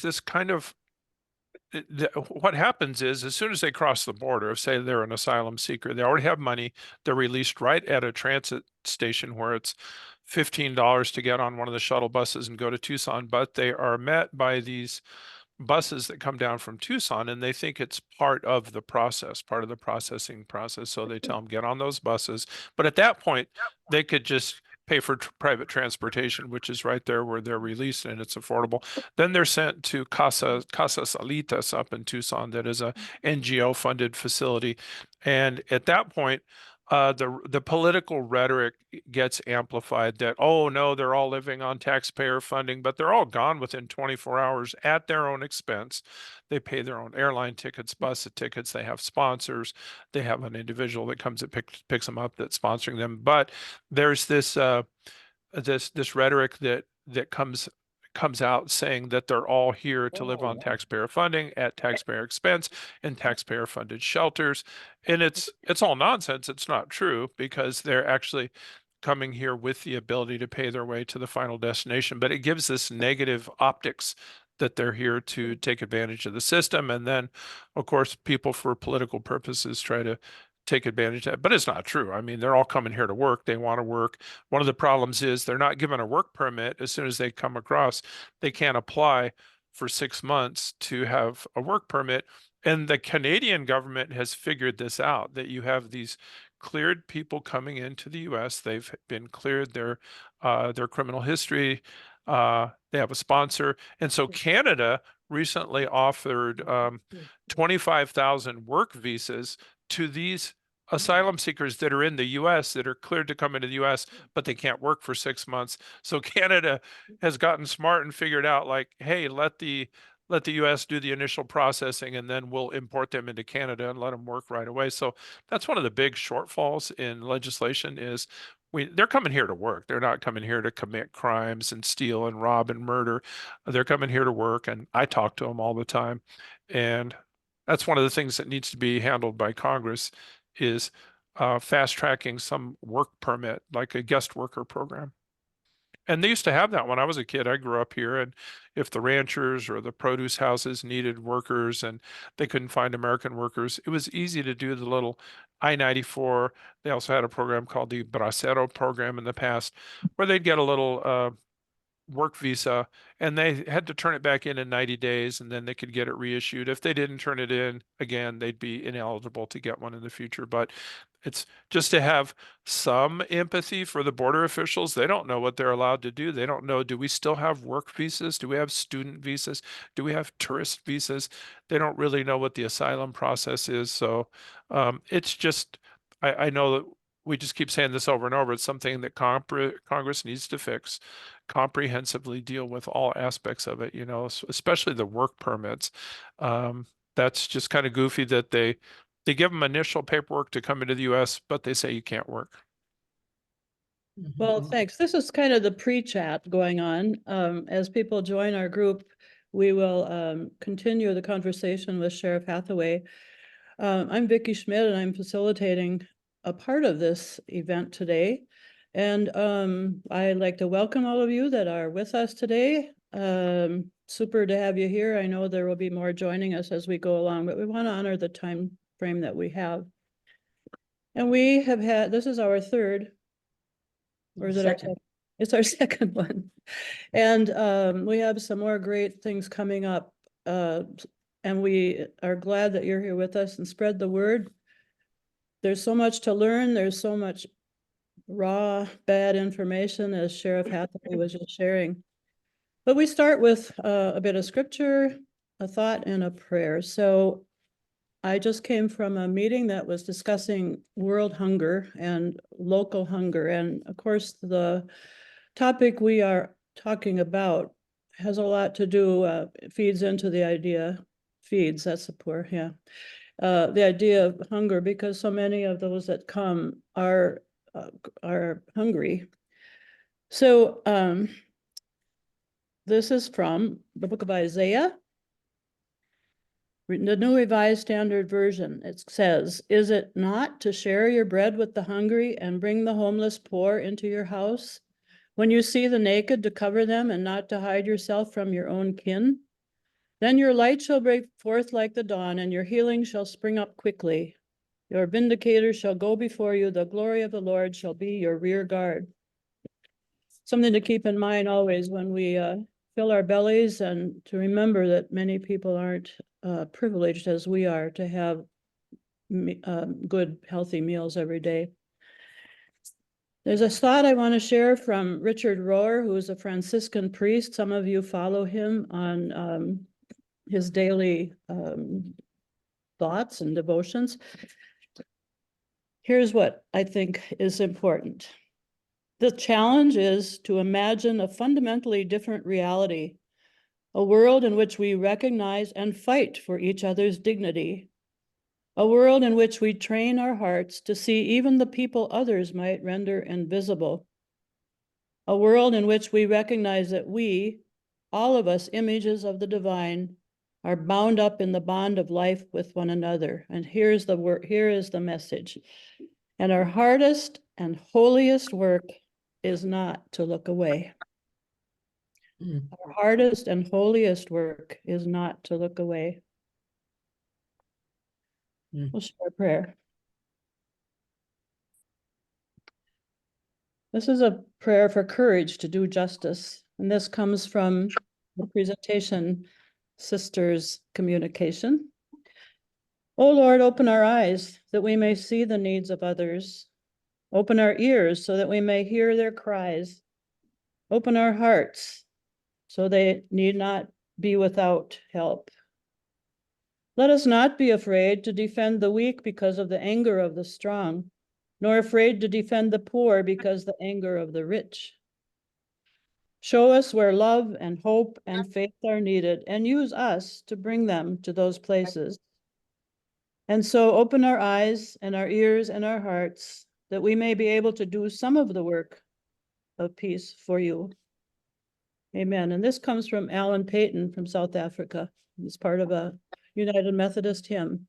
this kind of what happens is as soon as they cross the border, if say they're an asylum seeker, they already have money, they're released right at a transit station where it's $15 to get on one of the shuttle buses and go to Tucson, but they are met by these buses that come down from Tucson and they think it's part of the process, part of the processing process. So they tell them get on those buses. But at that point, they could just pay for private transportation, which is right there where they're released and it's affordable. Then they're sent to Casas Alitas up in Tucson, that is a NGO funded facility. And at that point, the political rhetoric gets amplified that, oh no, they're all living on taxpayer funding, but they're all gone within 24 hours at their own expense. They pay their own airline tickets, bus tickets, they have sponsors, they have an individual that comes and picks them up that's sponsoring them. But there's this rhetoric that comes out saying that they're all here to live on taxpayer funding at taxpayer expense in taxpayer funded shelters. And it's all nonsense. It's not true because they're actually coming here with the ability to pay their way to the final destination. But it gives this negative optics that they're here to take advantage of the system. And then, of course, people for political purposes try to take advantage of that. But it's not true. I mean, they're all coming here to work. They want to work. One of the problems is they're not given a work permit as soon as they come across. They can't apply for 6 months to have a work permit. And the Canadian government has figured this out, that you have these cleared people coming into the US. They've been cleared their criminal history. They have a sponsor. And so Canada recently offered 25,000 work visas to these asylum seekers that are in the US that are cleared to come into the US, but they can't work for 6 months. So Canada has gotten smart and figured out like, hey, let the US do the initial processing and then we'll import them into Canada and let them work right away. So that's one of the big shortfalls in legislation is they're coming here to work. They're not coming here to commit crimes and steal and rob and murder. They're coming here to work, and I talk to them all the time. And that's one of the things that needs to be handled by Congress is fast tracking some work permit, like a guest worker program. And they used to have that when I was a kid. I grew up here, and if the ranchers or the produce houses needed workers and they couldn't find American workers, it was easy to do the little I-94. They also had a program called the Bracero program in the past, where they'd get a little work visa and they had to turn it back in 90 days and then they could get it reissued. If they didn't turn it in again, they'd be ineligible to get one in the future. But it's just to have some empathy for the border officials. They don't know what they're allowed to do. They don't know, do we still have work visas? Do we have student visas? Do we have tourist visas? They don't really know what the asylum process is. So it's just, I know that we just keep saying this over and over. It's something that Congress needs to fix, comprehensively deal with all aspects of it, especially the work permits. That's just kind of goofy that they give them initial paperwork to come into the US, but they say you can't work. Well, thanks. This is kind of the pre-chat going on. As people join our group, we will continue the conversation with Sheriff Hathaway. I'm Vicki Schmidt, and I'm facilitating a part of this event today. And I'd like to welcome all of you that are with us today. Super to have you here. I know there will be more joining us as we go along, but we want to honor the time frame that we have. And we have had, this is our third, or is it our second? It's our second one. And we have some more great things coming up. And we are glad that you're here with us and spread the word. There's so much to learn. There's so much raw, bad information, as Sheriff Hathaway was just sharing. But we start with a bit of scripture, a thought, and a prayer. So I just came from a meeting that was discussing world hunger and local hunger. And of course, the topic we are talking about has a lot to do, feeds into the idea, that's the poor, yeah. The idea of hunger, because so many of those that come are hungry. So this is from the book of Isaiah, the New Revised Standard Version. It says, "Is it not to share your bread with the hungry and bring the homeless poor into your house? When you see the naked, to cover them and not to hide yourself from your own kin? Then your light shall break forth like the dawn, and your healing shall spring up quickly. Your vindicator shall go before you. The glory of the Lord shall be your rear guard. Something to keep in mind always when we fill our bellies, and to remember that many people aren't privileged as we are to have good, healthy meals every day. There's a thought I want to share from Richard Rohr, who is a Franciscan priest. Some of you follow him on his daily thoughts and devotions. Here's what I think is important. The challenge is to imagine a fundamentally different reality, a world in which we recognize and fight for each other's dignity, a world in which we train our hearts to see even the people others might render invisible, a world in which we recognize that we, all of us images of the divine, are bound up in the bond of life with one another. And here is the message. And our hardest and holiest work is not to look away. Our hardest and holiest work is not to look away. We'll share a prayer. This is a prayer for courage to do justice. And this comes from the presentation, Sisters Communication. O Lord, open our eyes that we may see the needs of others. Open our ears so that we may hear their cries. Open our hearts so they need not be without help. Let us not be afraid to defend the weak because of the anger of the strong, nor afraid to defend the poor because the anger of the rich. Show us where love and hope and faith are needed, and use us to bring them to those places. And so open our eyes and our ears and our hearts that we may be able to do some of the work of peace for you. Amen. And this comes from Alan Payton from South Africa. He's part of a United Methodist hymn.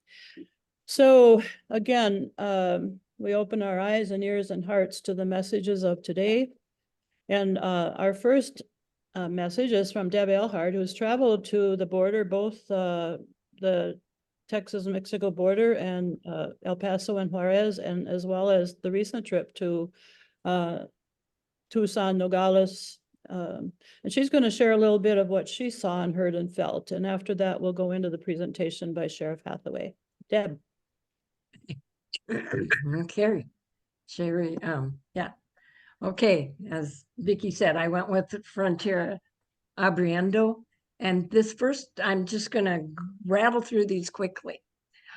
So again, we open our eyes and ears and hearts to the messages of today. And our first message is from Deb Eilhard, who has traveled to the border, both the Texas-Mexico border and El Paso and Juarez, and as well as the recent trip to Tucson, Nogales. And she's going to share a little bit of what she saw and heard and felt. And after that, we'll go into the presentation by Sheriff Hathaway. Deb. Okay, Sherry, yeah. Okay, as Vicki said, I went with Frontier Abriendo. And this first, I'm just going to rattle through these quickly.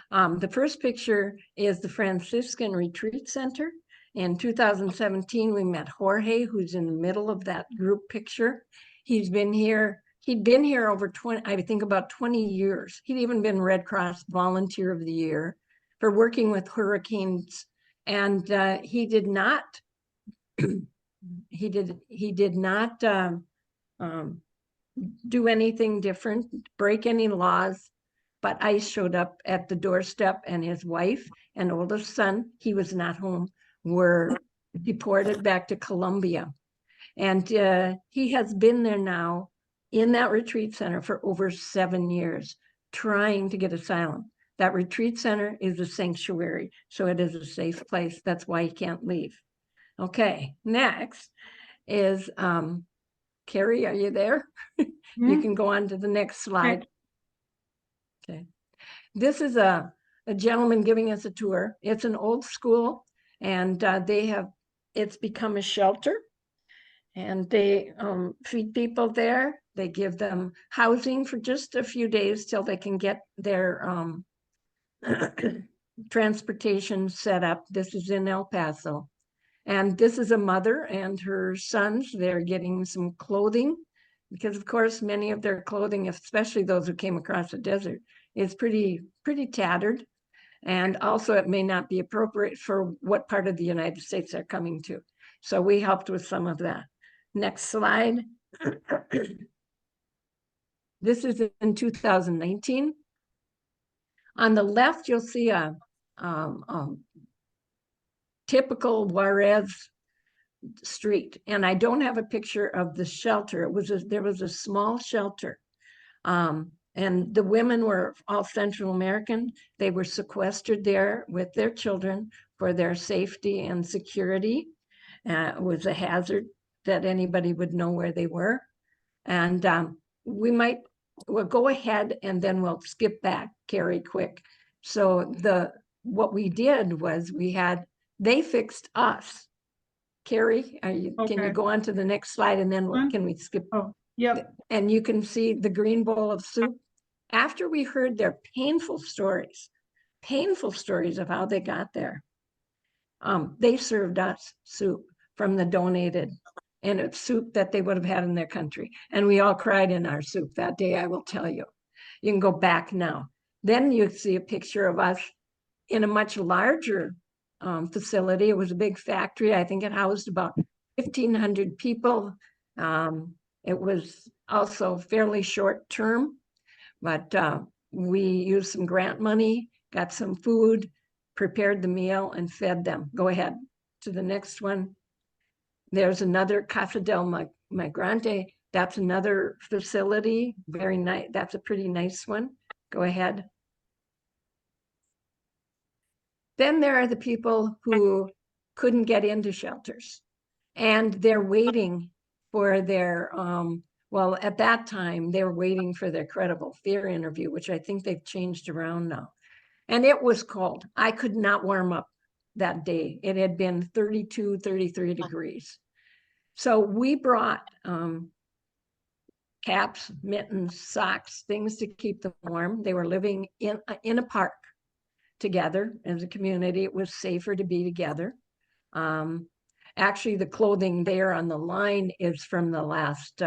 The first picture is the Franciscan Retreat Center. In 2017, we met Jorge, who's in the middle of that group picture. He'd been here over 20, I think about 20 years. He'd even been Red Cross Volunteer of the Year for working with hurricanes. And he did not do anything different, break any laws, but ICE showed up at the doorstep, and his wife and oldest son, he was not home, were deported back to Colombia. And he has been there now in that retreat center for over 7 years, trying to get asylum. That retreat center is a sanctuary, so it is a safe place. That's why he can't leave. Okay, next is, Carrie, are you there? You can go on to the next slide. Okay. This is a gentleman giving us a tour. It's an old school, and it's become a shelter, and they feed people there. They give them housing for just a few days till they can get their transportation set up. This is in El Paso. And this is a mother and her sons. They're getting some clothing because, of course, many of their clothing, especially those who came across the desert, is pretty tattered. And also it may not be appropriate for what part of the United States they're coming to. So we helped with some of that. Next slide. This is in 2019. On the left, you'll see a typical Juarez street. And I don't have a picture of the shelter. There was a small shelter. And the women were all Central American. They were sequestered there with their children for their safety and security. It was a hazard that anybody would know where they were. And we'll go ahead and then we'll skip back, Carrie, quick. So what we did was they fixed us. Carrie, can you Okay. go on to the next slide and then can we skip? Oh, yep. And you can see the green bowl of soup. After we heard their painful stories of how they got there, they served us soup from the donated, and it's soup that they would have had in their country. And we all cried in our soup that day, I will tell you. You can go back now. Then you see a picture of us in a much larger facility. It was a big factory. I think it housed about 1,500 people. It was also fairly short term, but we used some grant money, got some food, prepared the meal, and fed them. Go ahead to the next one. There's another Casa del Migrante. That's another facility. Very nice. That's a pretty nice one. Go ahead. Then there are the people who couldn't get into shelters, and they're waiting for their, well, at that time, they were waiting for their credible fear interview, which I think they've changed around now. And it was cold. I could not warm up that day. It had been 32, 33 degrees. So we brought caps, mittens, socks, things to keep them warm. They were living in a park together as a community. It was safer to be together. Actually, the clothing there on the line is from the last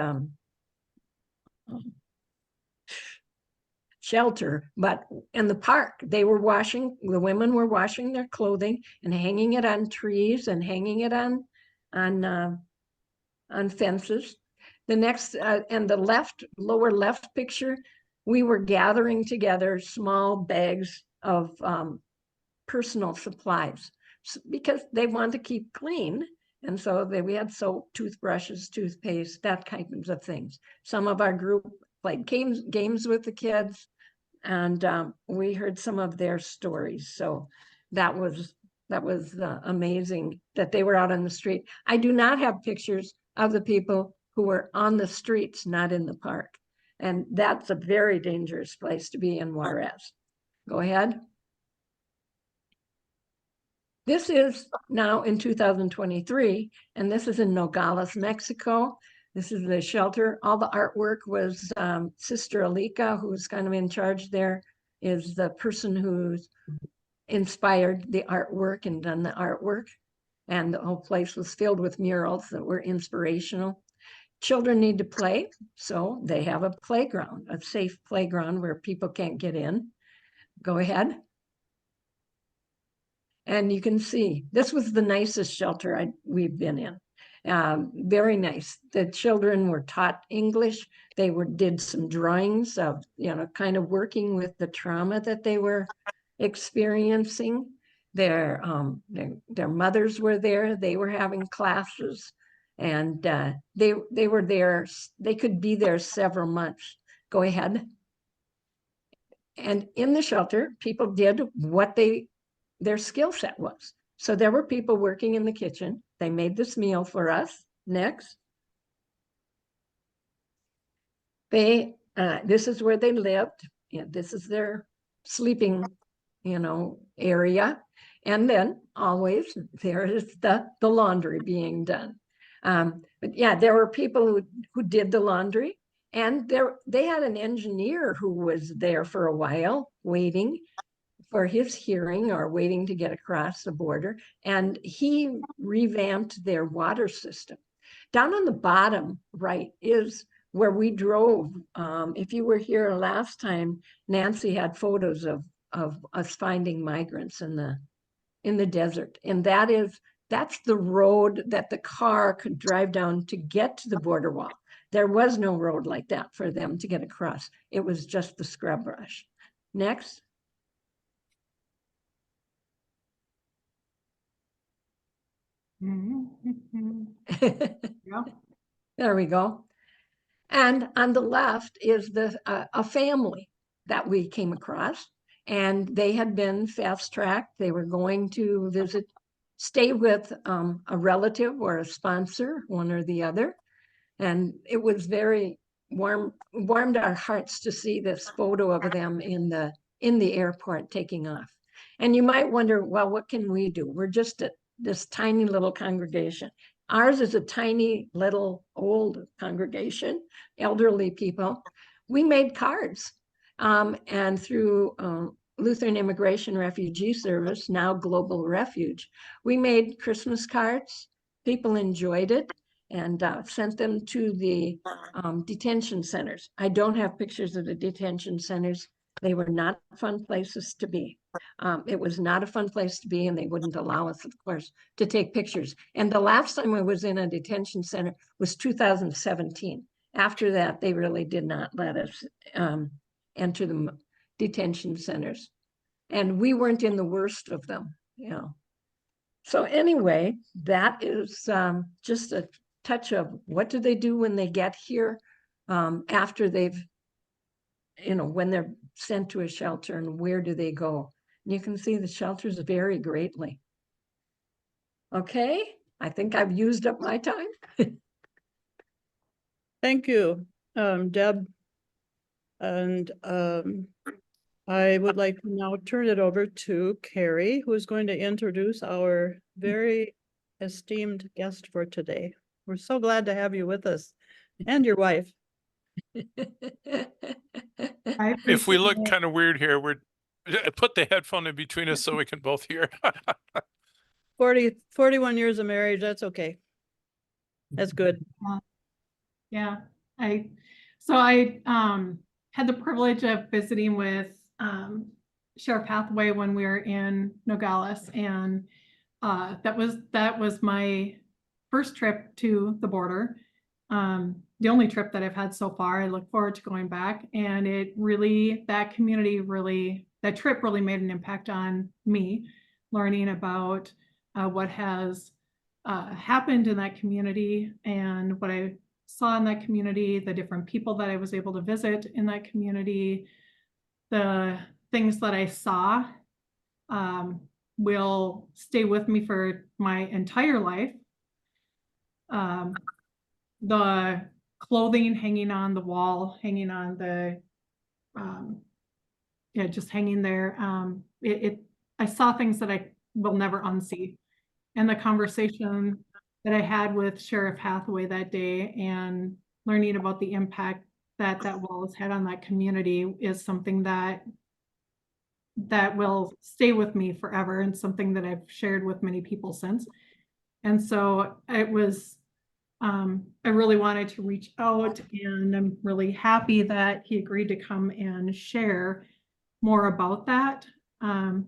shelter, but in the park, the women were washing their clothing and hanging it on trees and hanging it on fences. The next and the lower left picture, we were gathering together small bags of personal supplies because they want to keep clean. And so we had soap, toothbrushes, toothpaste, that kinds of things. Some of our group played games with the kids, and we heard some of their stories. So that was amazing that they were out on the street. I do not have pictures of the people who were on the streets, not in the park. And that's a very dangerous place to be in Juarez. Go ahead. This is now in 2023, and this is in Nogales, Mexico. This is the shelter. All the artwork was Sister Alika, who's kind of in charge there, is the person who's inspired the artwork and done the artwork. And the whole place was filled with murals that were inspirational. Children need to play, so they have a playground, a safe playground where people can't get in. Go ahead. And you can see, this was the nicest shelter we've been in. Very nice. The children were taught English. They did some drawings of, kind of working with the trauma that they were experiencing. Their mothers were there. They were having classes, and they were there. They could be there several months. Go ahead. And in the shelter, people did what their skill set was. So there were people working in the kitchen. They made this meal for us. Next. This is where they lived. This is their sleeping, area. And then always there is the laundry being done. But yeah, there were people who did the laundry, and they had an engineer who was there for a while waiting for his hearing or waiting to get across the border, and he revamped their water system. Down on the bottom right is where we drove. If you were here last time, Nancy had photos of us finding migrants in the desert, and that's the road that the car could drive down to get to the border wall. There was no road like that for them to get across. It was just the scrub brush. Next. Yeah. There we go. And on the left is a family that we came across, and they had been fast-tracked. They were going to stay with a relative or a sponsor, one or the other. And it was very warmed our hearts to see this photo of them in the airport taking off. And you might wonder, well, what can we do? We're just this tiny little congregation. Ours is a tiny little old congregation, elderly people. We made cards, and through Lutheran Immigration Refugee Service, now Global Refuge, we made Christmas cards. People enjoyed it and sent them to the detention centers. I don't have pictures of the detention centers. They were not fun places to be. It was not a fun place to be, and they wouldn't allow us, of course, to take pictures. And the last time I was in a detention center was 2017. After that, they really did not let us enter the detention centers. And we weren't in the worst of them, you know. So anyway, that is just a touch of what do they do when they get here after they've, you know, when they're sent to a shelter, and where do they go? And you can see the shelters vary greatly. Okay, I think I've used up my time. Thank you, Deb. And I would like to now turn it over to Carrie, who is going to introduce our very esteemed guest for today. We're so glad to have you with us, and your wife. If we look kind of weird here, put the headphone in between us so we can both hear. 41 years of marriage, that's okay. That's good. Yeah, I had the privilege of visiting with Sheriff Hathaway when we were in Nogales, and that was my first trip to the border. The only trip that I've had so far. I look forward to going back, and that trip really made an impact on me, learning about what has happened in that community and what I saw in that community, the different people that I was able to visit in that community. The things that I saw will stay with me for my entire life. The clothing hanging on the wall, hanging on the, just hanging there. I saw things that I will never unsee. And the conversation that I had with Sheriff Hathaway that day and learning about the impact that wall has had on that community is something that will stay with me forever, and something that I've shared with many people since. And so it was, I really wanted to reach out, and I'm really happy that he agreed to come and share more about that.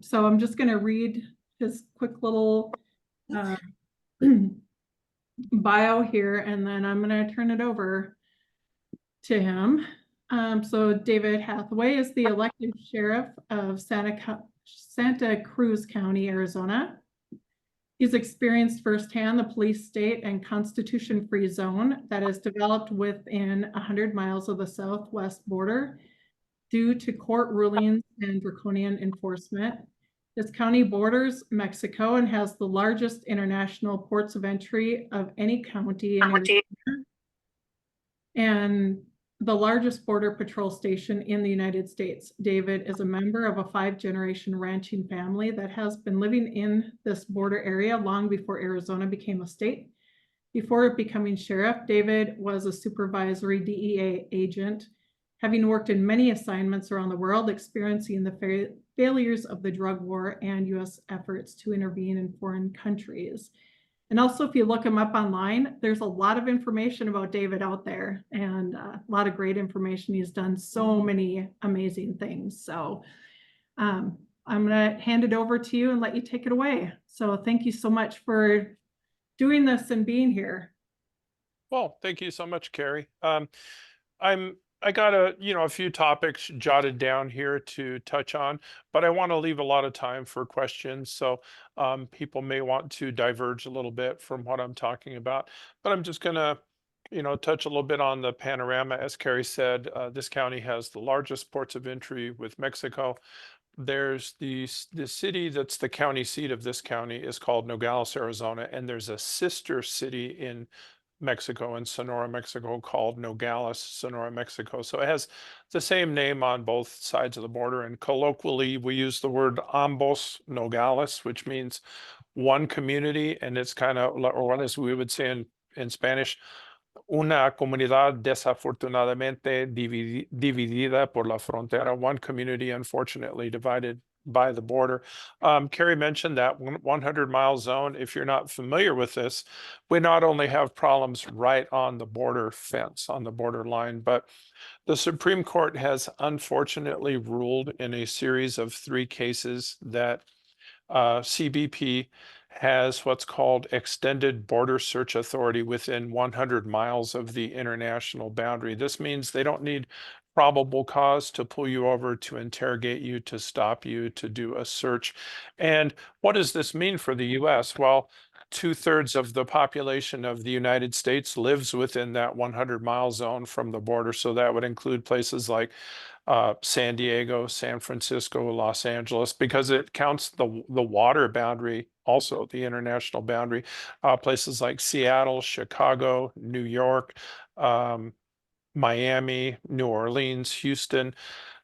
So I'm just going to read his quick little bio here, and then I'm going to turn it over to him. So David Hathaway is the elected sheriff of Santa Cruz County, Arizona. He's experienced firsthand the police state and constitution-free zone that is developed within 100 miles of the southwest border due to court rulings and draconian enforcement. This county borders Mexico and has the largest international ports of entry of any county in Arizona, and the largest border patrol station in the United States. David is a member of a 5-generation ranching family that has been living in this border area long before Arizona became a state. Before becoming sheriff, David was a supervisory DEA agent, having worked in many assignments around the world, experiencing the failures of the drug war and U.S. efforts to intervene in foreign countries. And also, if you look him up online, there's a lot of information about David out there, and a lot of great information. He's done so many amazing things. So I'm going to hand it over to you and let you take it away. So thank you so much for doing this and being here. Well, thank you so much, Carrie. I got a few topics jotted down here to touch on, but I want to leave a lot of time for questions. So people may want to diverge a little bit from what I'm talking about, but I'm just going to touch a little bit on the panorama. As Carrie said, this county has the largest ports of entry with Mexico. There's the city that's the county seat of this county is called Nogales, Arizona, and there's a sister city in Mexico, in Sonora, Mexico, called Nogales, Sonora, Mexico. So it has the same name on both sides of the border. And colloquially, we use the word ambos Nogales, which means one community. And it's kind of, or what as we would say in Spanish, una comunidad desafortunadamente dividida por la frontera, one community unfortunately divided by the border. Carrie mentioned that 100-mile zone. If you're not familiar with this, we not only have problems right on the border fence, on the border line, but the Supreme Court has unfortunately ruled in a series of 3 cases that CBP has what's called extended border search authority within 100 miles of the international boundary. This means they don't need probable cause to pull you over, to interrogate you, to stop you, to do a search. And what does this mean for the US? Well, 2/3 of the population of the United States lives within that 100-mile zone from the border. So that would include places like San Diego, San Francisco, Los Angeles, because it counts the water boundary, also the international boundary. Places like Seattle, Chicago, New York, Miami, New Orleans, Houston.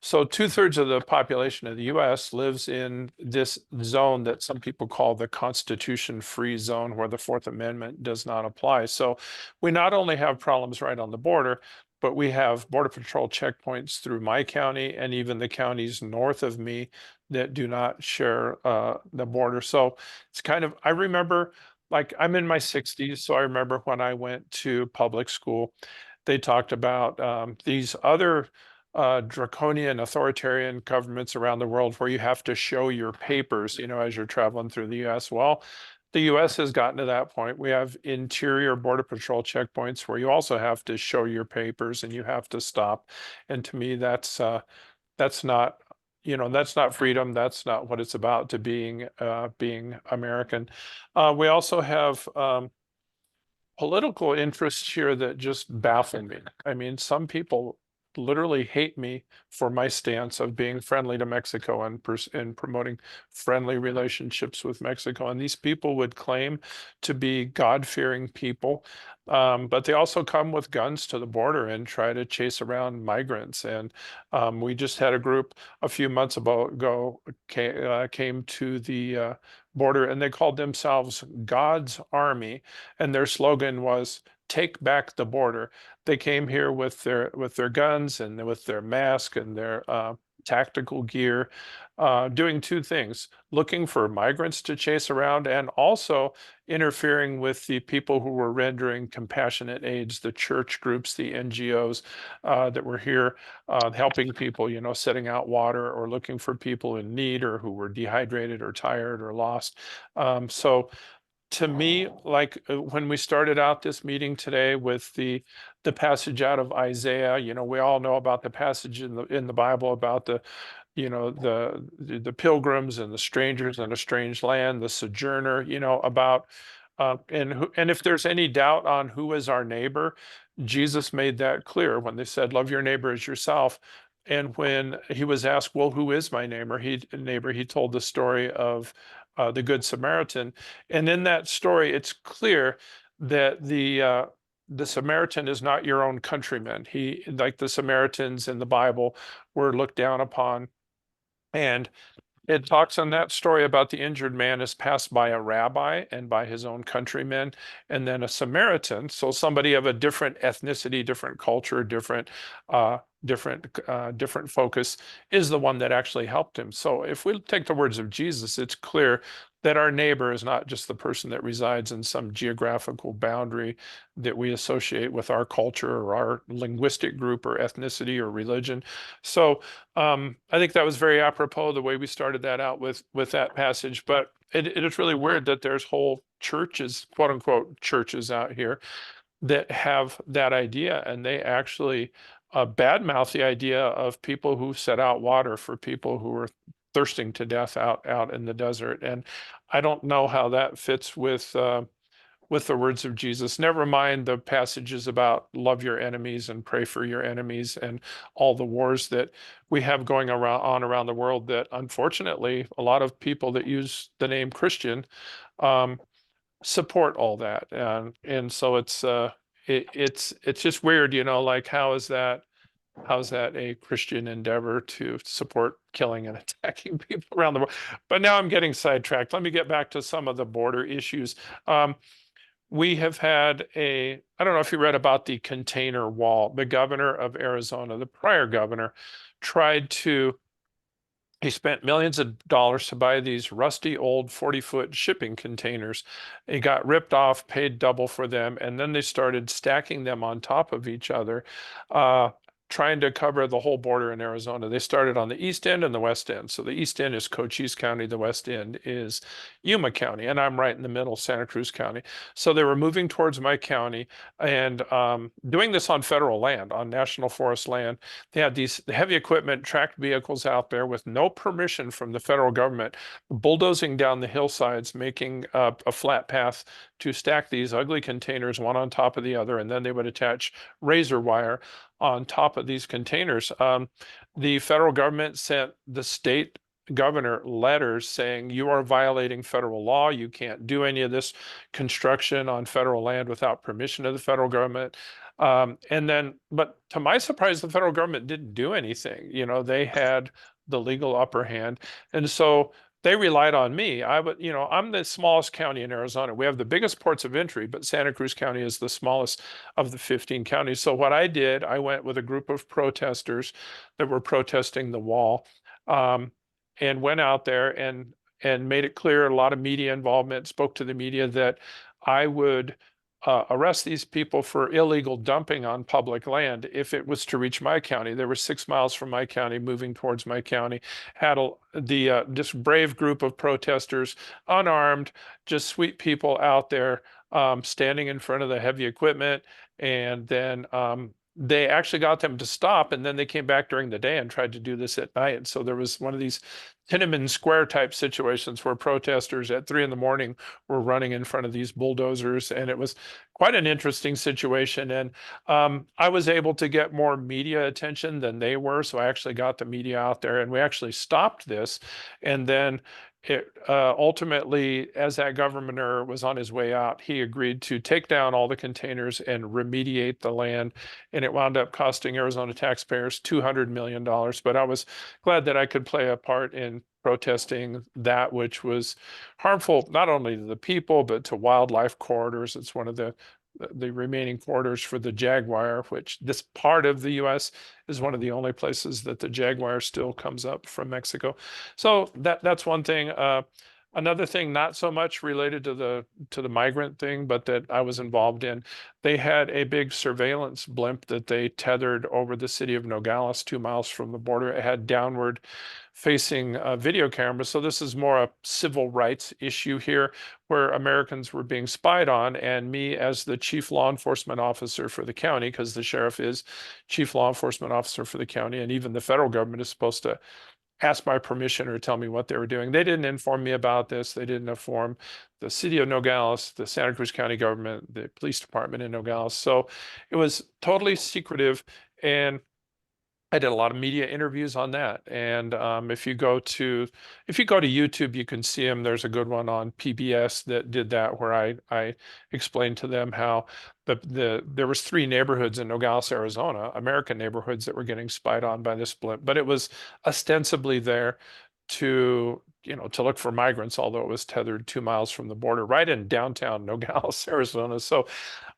So 2/3 of the population of the US lives in this zone that some people call the Constitution-free zone, where the Fourth Amendment does not apply. So we not only have problems right on the border, but we have Border Patrol checkpoints through my county and even the counties north of me that do not share the border. So it's kind of, I remember, like, I'm in my 60s, so I remember when I went to public school, they talked about these other draconian authoritarian governments around the world where you have to show your papers, as you're traveling through the US. Well, the US has gotten to that point. We have interior border patrol checkpoints where you also have to show your papers and you have to stop. And to me, that's not, that's not freedom. That's not what it's about to being American. We also have political interests here that just baffle me. I mean, some people literally hate me for my stance of being friendly to Mexico and promoting friendly relationships with Mexico. And these people would claim to be God-fearing people, but they also come with guns to the border and try to chase around migrants. And we just had a group a few months ago came to the border, and they called themselves God's Army, and their slogan was "Take back the border." They came here with their guns and with their mask and their tactical gear, doing 2 things: looking for migrants to chase around, and also interfering with the people who were rendering compassionate aids, the church groups, the NGOs that were here helping people, setting out water or looking for people in need or who were dehydrated or tired or lost. So to me, like when we started out this meeting today with the passage out of Isaiah, we all know about the passage in the Bible about the pilgrims and the strangers in a strange land, the sojourner, about and if there's any doubt on who is our neighbor, Jesus made that clear when they said, "Love your neighbor as yourself." And when he was asked, "Well, who is my neighbor?" He told the story of the Good Samaritan. And in that story, it's clear that the Samaritan is not your own countryman. He, like the Samaritans in the Bible, were looked down upon. And it talks in that story about the injured man is passed by a rabbi and by his own countrymen, and then a Samaritan, so somebody of a different ethnicity, different culture, different focus, is the one that actually helped him. So if we take the words of Jesus, it's clear that our neighbor is not just the person that resides in some geographical boundary that we associate with our culture or our linguistic group or ethnicity or religion. So I think that was very apropos the way we started that out with that passage. But it is really weird that there's whole churches, quote unquote, churches out here that have that idea, and they actually badmouth the idea of people who set out water for people who are thirsting to death out in the desert. And I don't know how that fits with with the words of Jesus. Never mind the passages about love your enemies and pray for your enemies and all the wars that we have going around the world that unfortunately a lot of people that use the name Christian support all that. And so it's just weird, like how's that a Christian endeavor to support killing and attacking people around the world? But now I'm getting sidetracked. Let me get back to some of the border issues. We have had I don't know if you read about the container wall. The governor of Arizona, the prior governor, he spent millions of dollars to buy these rusty old 40-foot shipping containers. He got ripped off, paid double for them, and then they started stacking them on top of each other, trying to cover the whole border in Arizona. They started on the east end and the west end. So the east end is Cochise County, the west end is Yuma County, and I'm right in the middle, Santa Cruz County. So they were moving towards my county and doing this on federal land, on national forest land. They had these heavy equipment, tracked vehicles out there with no permission from the federal government, bulldozing down the hillsides, making a flat path to stack these ugly containers one on top of the other, and then they would attach razor wire on top of these containers. The federal government sent the state governor letters saying you are violating federal law. You can't do any of this construction on federal land without permission of the federal government. But to my surprise, the federal government didn't do anything. They had the legal upper hand. And so they relied on me. I'm the smallest county in Arizona. We have the biggest ports of entry, but Santa Cruz County is the smallest of the 15 counties. So what I did, I went with a group of protesters that were protesting the wall, and went out there and made it clear, a lot of media involvement, spoke to the media that I would arrest these people for illegal dumping on public land if it was to reach my county. They were 6 miles from my county, moving towards my county. Had this brave group of protesters, unarmed, just sweet people out there, standing in front of the heavy equipment, and then they actually got them to stop, and then they came back during the day and tried to do this at night. And so there was one of these Tiananmen Square type situations where protesters at 3 a.m. were running in front of these bulldozers, and it was quite an interesting situation. And I was able to get more media attention than they were, so I actually got the media out there, and we actually stopped this. And then ultimately, as that governor was on his way out, he agreed to take down all the containers and remediate the land, and it wound up costing Arizona taxpayers $200 million. But I was glad that I could play a part in protesting that, which was harmful not only to the people but to wildlife corridors. It's one of the remaining corridors for the jaguar, which this part of the U.S. is one of the only places that the jaguar still comes up from Mexico. So that's one thing. Another thing, not so much related to the migrant thing, but that I was involved in, they had a big surveillance blimp that they tethered over the city of Nogales, 2 miles from the border. It had downward facing video cameras. So this is more a civil rights issue here, where Americans were being spied on, and me as the chief law enforcement officer for the county, because the sheriff is chief law enforcement officer for the county, and even the federal government is supposed to ask my permission or tell me what they were doing. They didn't inform me about this. They didn't inform the city of Nogales, the Santa Cruz County government, the police department in Nogales. So it was totally secretive, and I did a lot of media interviews on that. And if you go to YouTube, you can see them. There's a good one on PBS that did that, where I explained to them how there was 3 neighborhoods in Nogales, Arizona, American neighborhoods, that were getting spied on by this blimp, but it was ostensibly there to look for migrants, although it was tethered 2 miles from the border, right in downtown Nogales, Arizona. So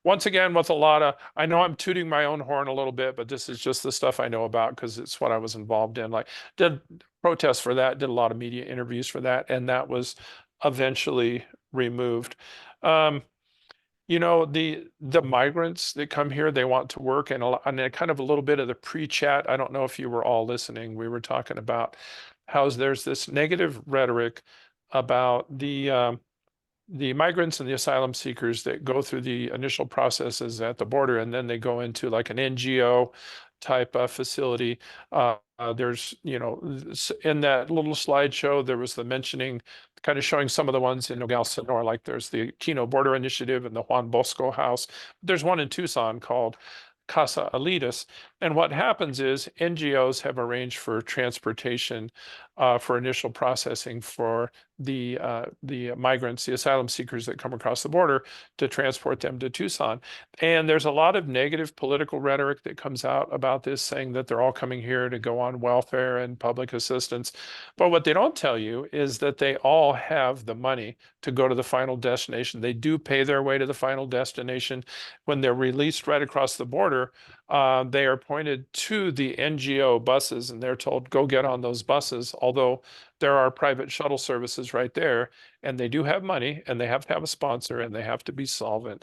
once again, with I know I'm tooting my own horn a little bit, but this is just the stuff I know about because it's what I was involved in. Like, did protests for that, did a lot of media interviews for that, and that was eventually removed. The migrants that come here, they want to work, and kind of a little bit of the pre-chat. I don't know if you were all listening. We were talking about how there's this negative rhetoric about the migrants and the asylum seekers that go through the initial processes at the border, and then they go into like an NGO type of facility. There's, in that little slideshow, there was the mentioning, kind of showing some of the ones in Nogales, Sonora, like there's the Kino Border Initiative and the Juan Bosco House. There's one in Tucson called Casa Alitas. And what happens is NGOs have arranged for transportation for initial processing for the migrants, the asylum seekers that come across the border, to transport them to Tucson. And there's a lot of negative political rhetoric that comes out about this, saying that they're all coming here to go on welfare and public assistance. But what they don't tell you is that they all have the money to go to the final destination. They do pay their way to the final destination. When they're released right across the border, they are pointed to the NGO buses and they're told, go get on those buses. Although there are private shuttle services right there, and they do have money, and they have to have a sponsor, and they have to be solvent.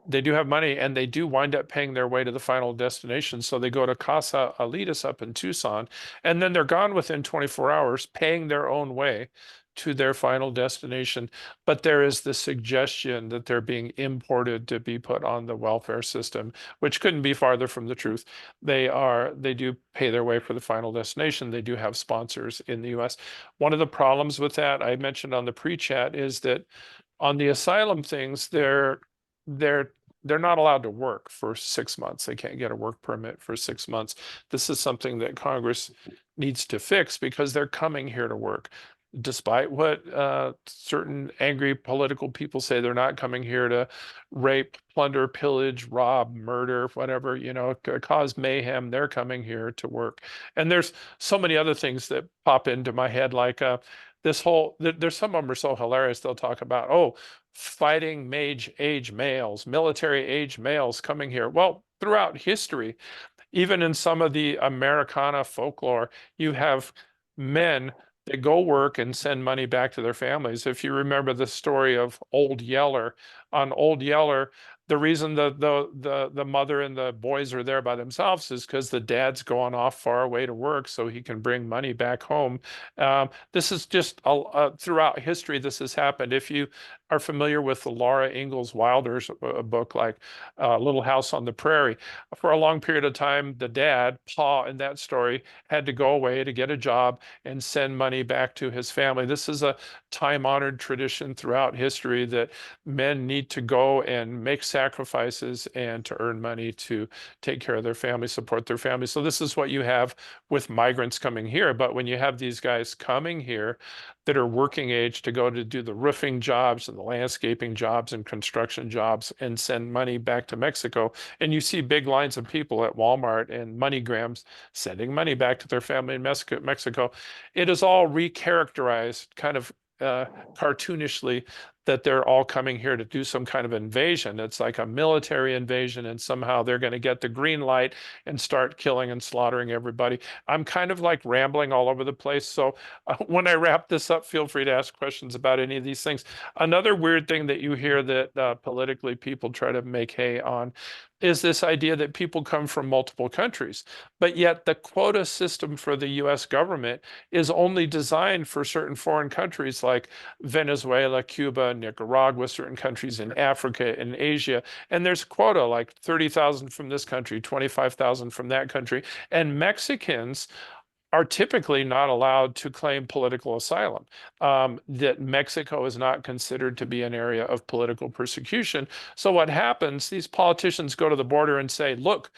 They do have money, and they do wind up paying their way to the final destination. So they go to Casa Alitas up in Tucson, and then they're gone within 24 hours, paying their own way to their final destination. But there is the suggestion that they're being imported to be put on the welfare system, which couldn't be farther from the truth. They do pay their way for the final destination. They do have sponsors in the US. One of the problems with that, I mentioned on the pre-chat, is that on the asylum things, they're not allowed to work for 6 months. They can't get a work permit for 6 months. This is something that Congress needs to fix, because they're coming here to work. Despite what certain angry political people say, they're not coming here to rape, plunder, pillage, rob, murder, whatever, cause mayhem. They're coming here to work. And there's so many other things that pop into my head, like there's some of them are so hilarious. They'll talk about, oh, fighting age males, military age males coming here. Well, throughout history, even in some of the Americana folklore, you have men that go work and send money back to their families. If you remember the story of Old Yeller, on Old Yeller, the reason the mother and the boys are there by themselves is because the dad's going off far away to work so he can bring money back home. This is just throughout history, this has happened. If you are familiar with the Laura Ingalls Wilder's book, like Little House on the Prairie, for a long period of time, the dad, Pa, in that story, had to go away to get a job and send money back to his family. This is a time-honored tradition throughout history that men need to go and make sacrifices and to earn money to take care of their family, support their family. So this is what you have with migrants coming here. But when you have these guys coming here that are working age to go to do the roofing jobs and the landscaping jobs and construction jobs and send money back to Mexico, and you see big lines of people at Walmart and MoneyGrams sending money back to their family in Mexico, it is all recharacterized kind of cartoonishly, that they're all coming here to do some kind of invasion. It's like a military invasion, and somehow they're going to get the green light and start killing and slaughtering everybody. I'm kind of like rambling all over the place. So when I wrap this up, feel free to ask questions about any of these things. Another weird thing that you hear that politically people try to make hay on is this idea that people come from multiple countries, but yet the quota system for the US government is only designed for certain foreign countries like Venezuela, Cuba, Nicaragua, certain countries in Africa and Asia. And there's quota like 30,000 from this country, 25,000 from that country. And Mexicans are typically not allowed to claim political asylum. That Mexico is not considered to be an area of political persecution. So what happens, these politicians go to the border and say, look,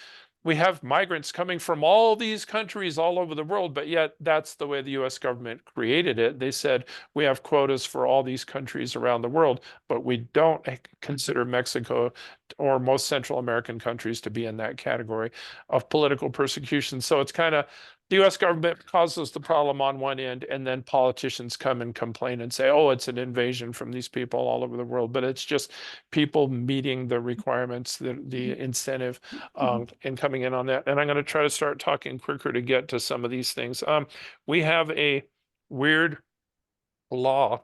we have migrants coming from all these countries all over the world, but yet that's the way the US government created it. They said, we have quotas for all these countries around the world, but we don't consider Mexico or most Central American countries to be in that category of political persecution. So it's kind of, the US government causes the problem on one end, and then politicians come and complain and say, oh, it's an invasion from these people all over the world. But it's just people meeting the requirements, the incentive, and coming in on that. And I'm going to try to start talking quicker to get to some of these things. We have a weird law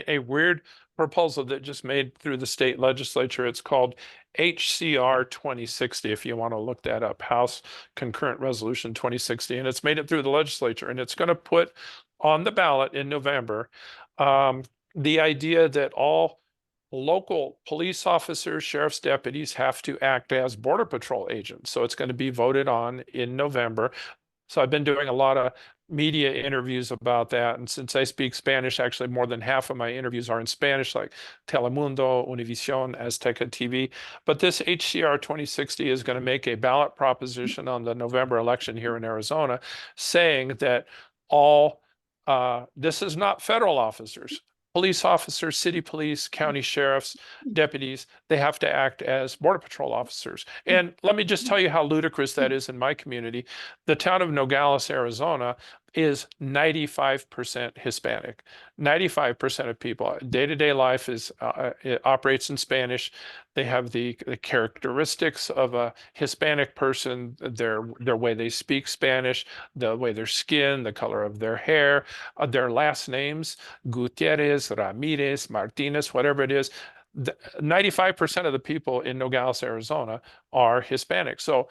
a weird proposal that just made through the state legislature. It's called HCR 2060, if you want to look that up, House Concurrent Resolution 2060. And it's made it through the legislature, and it's going to put on the ballot in November the idea that all local police officers, sheriff's deputies have to act as Border Patrol agents. So it's going to be voted on in November. So I've been doing a lot of media interviews about that. And since I speak Spanish, actually more than half of my interviews are in Spanish, like Telemundo, Univision, Azteca TV. But this HCR 2060 is going to make a ballot proposition on the November election here in Arizona saying that this is not federal officers. Police officers, city police, county sheriffs, deputies, they have to act as Border Patrol officers. And let me just tell you how ludicrous that is in my community. The town of Nogales, Arizona is 95% Hispanic. 95% of people, day-to-day life it operates in Spanish. They have the characteristics of a Hispanic person, their way they speak Spanish, the way their skin, the color of their hair, their last names, Gutierrez, Ramirez, Martinez, whatever it is. 95% of the people in Nogales, Arizona are Hispanic. So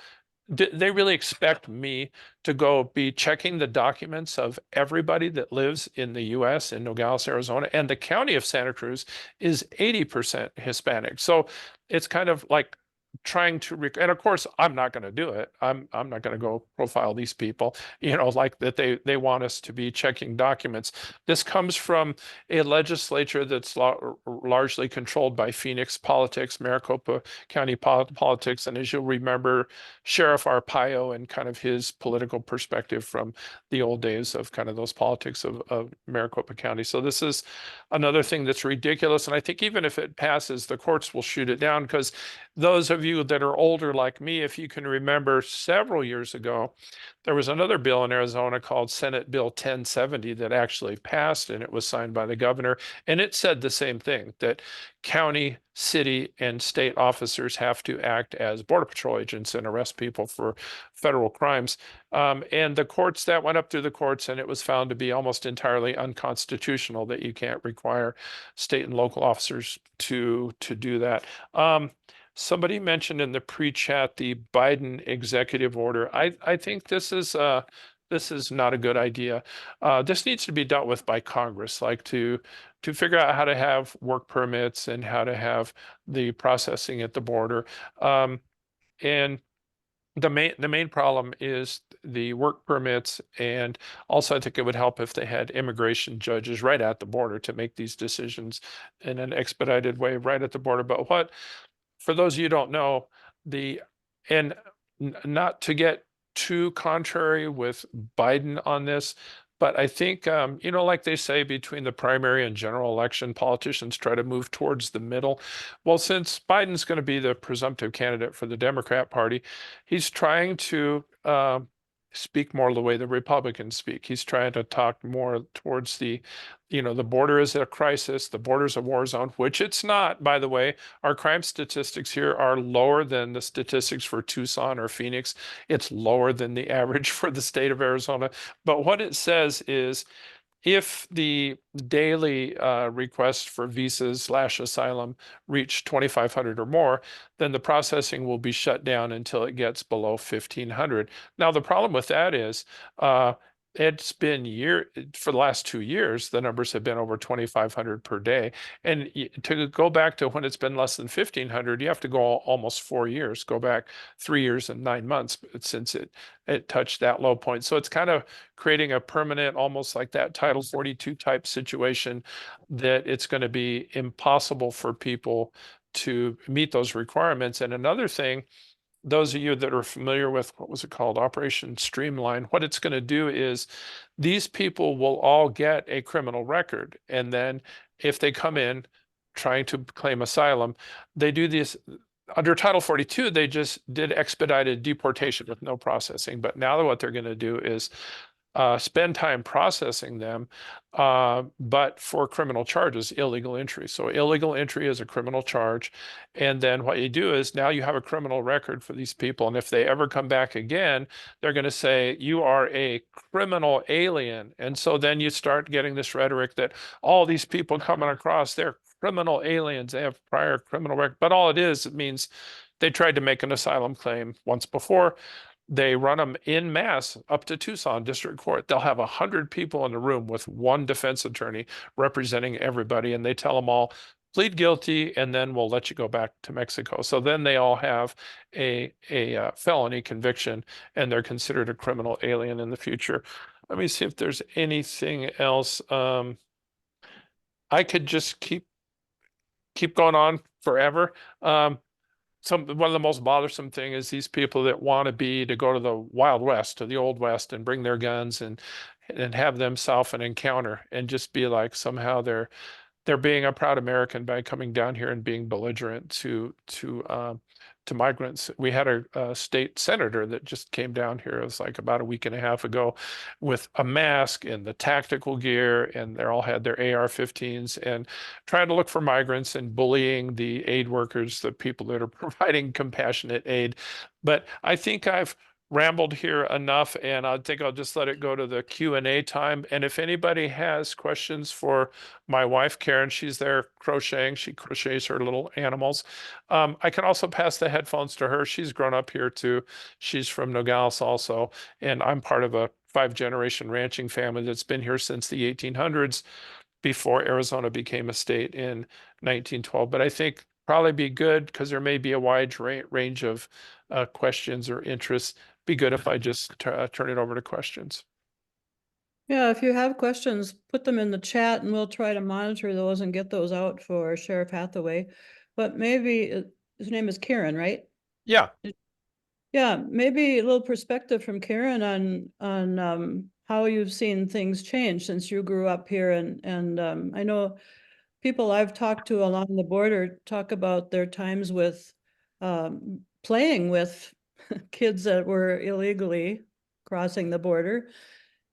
they really expect me to go be checking the documents of everybody that lives in the US in Nogales, Arizona, and the county of Santa Cruz is 80% Hispanic. So it's kind of like trying to and of course I'm not going to do it. I'm not going to go profile these people, like that they want us to be checking documents. This comes from a legislature that's largely controlled by Phoenix politics, Maricopa County politics, and as you'll remember, Sheriff Arpaio and kind of his political perspective from the old days of kind of those politics of Maricopa County. So this is another thing that's ridiculous, and I think even if it passes, the courts will shoot it down, because those of you that are older like me, if you can remember several years ago, there was another bill in Arizona called Senate Bill 1070 that actually passed, and it was signed by the governor. And it said the same thing, that county, city, and state officers have to act as Border Patrol agents and arrest people for federal crimes. And the courts, that went up through the courts, and it was found to be almost entirely unconstitutional that you can't require state and local officers to do that. Somebody mentioned in the pre-chat the Biden executive order. I think this is not a good idea. This needs to be dealt with by Congress, like to figure out how to have work permits and how to have the processing at the border. And the main problem is the work permits, and also I think it would help if they had immigration judges right at the border to make these decisions in an expedited way right at the border. But for those of you who don't know, not to get too contrary with Biden on this, but I think, like they say, between the primary and general election, politicians try to move towards the middle. Well, since Biden's going to be the presumptive candidate for the Democrat Party, he's trying to speak more the way the Republicans speak. He's trying to talk more towards the border is a crisis, the border's a war zone, which it's not, by the way. Our crime statistics here are lower than the statistics for Tucson or Phoenix. It's lower than the average for the state of Arizona. But what it says is, if the daily requests for visas / asylum reach 2,500 or more, then the processing will be shut down until it gets below 1,500. Now, the problem with that is it's been for the last 2 years, the numbers have been over 2,500 per day. And to go back to when it's been less than 1,500, you have to go almost 4 years, go back 3 years and 9 months since it touched that low point. So it's kind of creating a permanent, almost like that Title 42 type situation, that it's going to be impossible for people to meet those requirements. And another thing, those of you that are familiar with, what was it called, Operation Streamline, what it's going to do is these people will all get a criminal record. And then if they come in trying to claim asylum, they do this under Title 42, they just did expedited deportation with no processing. But now what they're going to do is spend time processing them, but for criminal charges, illegal entry. So illegal entry is a criminal charge. And then what you do is now you have a criminal record for these people. And if they ever come back again, they're going to say, you are a criminal alien. And so then you start getting this rhetoric that all these people coming across, they're criminal aliens. They have prior criminal record. But all it is, it means they tried to make an asylum claim once before. They run them in mass up to Tucson District Court. They'll have 100 people in the room with one defense attorney representing everybody, and they tell them all, plead guilty, and then we'll let you go back to Mexico. So then they all have a felony conviction, and they're considered a criminal alien in the future. Let me see if there's anything else. I could just keep going on forever. One of the most bothersome thing is these people that want to go to the Wild West, to the Old West, and bring their guns and have themselves an encounter and just be like somehow they're being a proud American by coming down here and being belligerent to migrants. We had a state senator that just came down here. It was like about a week and a half ago, with a mask and the tactical gear, and they all had their AR-15s and trying to look for migrants and bullying the aid workers, the people that are providing compassionate aid. But I think I've rambled here enough, and I think I'll just let it go to the Q&A time. And if anybody has questions for my wife, Karen, she's there crocheting. She crochets her little animals. I can also pass the headphones to her. She's grown up here too. She's from Nogales also, and I'm part of a 5-generation ranching family that's been here since the 1800s, before Arizona became a state in 1912. But I think probably be good, because there may be a wide range of questions or interests. Be good if I just turn it over to questions. Yeah, if you have questions, put them in the chat and we'll try to monitor those and get those out for Sheriff Hathaway. But maybe his name is Karen, right? Yeah. Yeah, maybe a little perspective from Karen on how you've seen things change since you grew up here, and I know people I've talked to along the border talk about their times with playing with kids that were illegally crossing the border,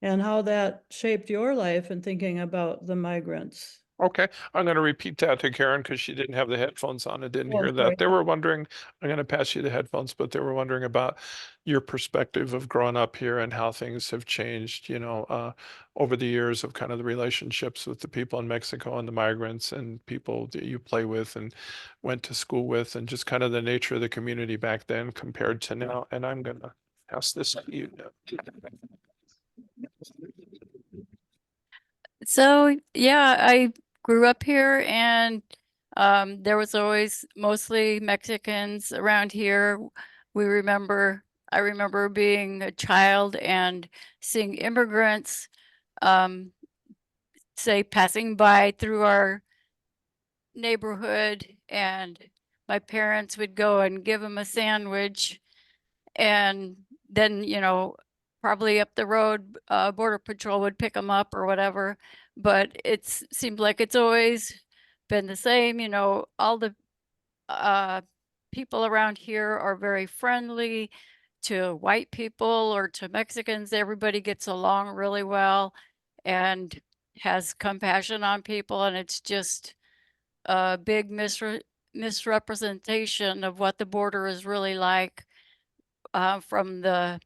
and how that shaped your life and thinking about the migrants. Okay, I'm going to repeat that to Karen because she didn't have the headphones on and didn't Oh, hear sorry. that. They were wondering, I'm going to pass you the headphones, but they were wondering about your perspective of growing up here and how things have changed, over the years, of kind of the relationships with the people in Mexico and the migrants and people that you play with and went to school with, and just kind of the nature of the community back then compared to now. And I'm going to pass this to you now. So yeah, I grew up here, and there was always mostly Mexicans around here. I remember being a child and seeing immigrants, say, passing by through our neighborhood, and my parents would go and give them a sandwich, and then, probably up the road, Border Patrol would pick them up or whatever. But seemed like it's always been the same. All the people around here are very friendly to white people or to Mexicans. Everybody gets along really well and has compassion on people, and it's just a big misrepresentation of what the border is really like, from the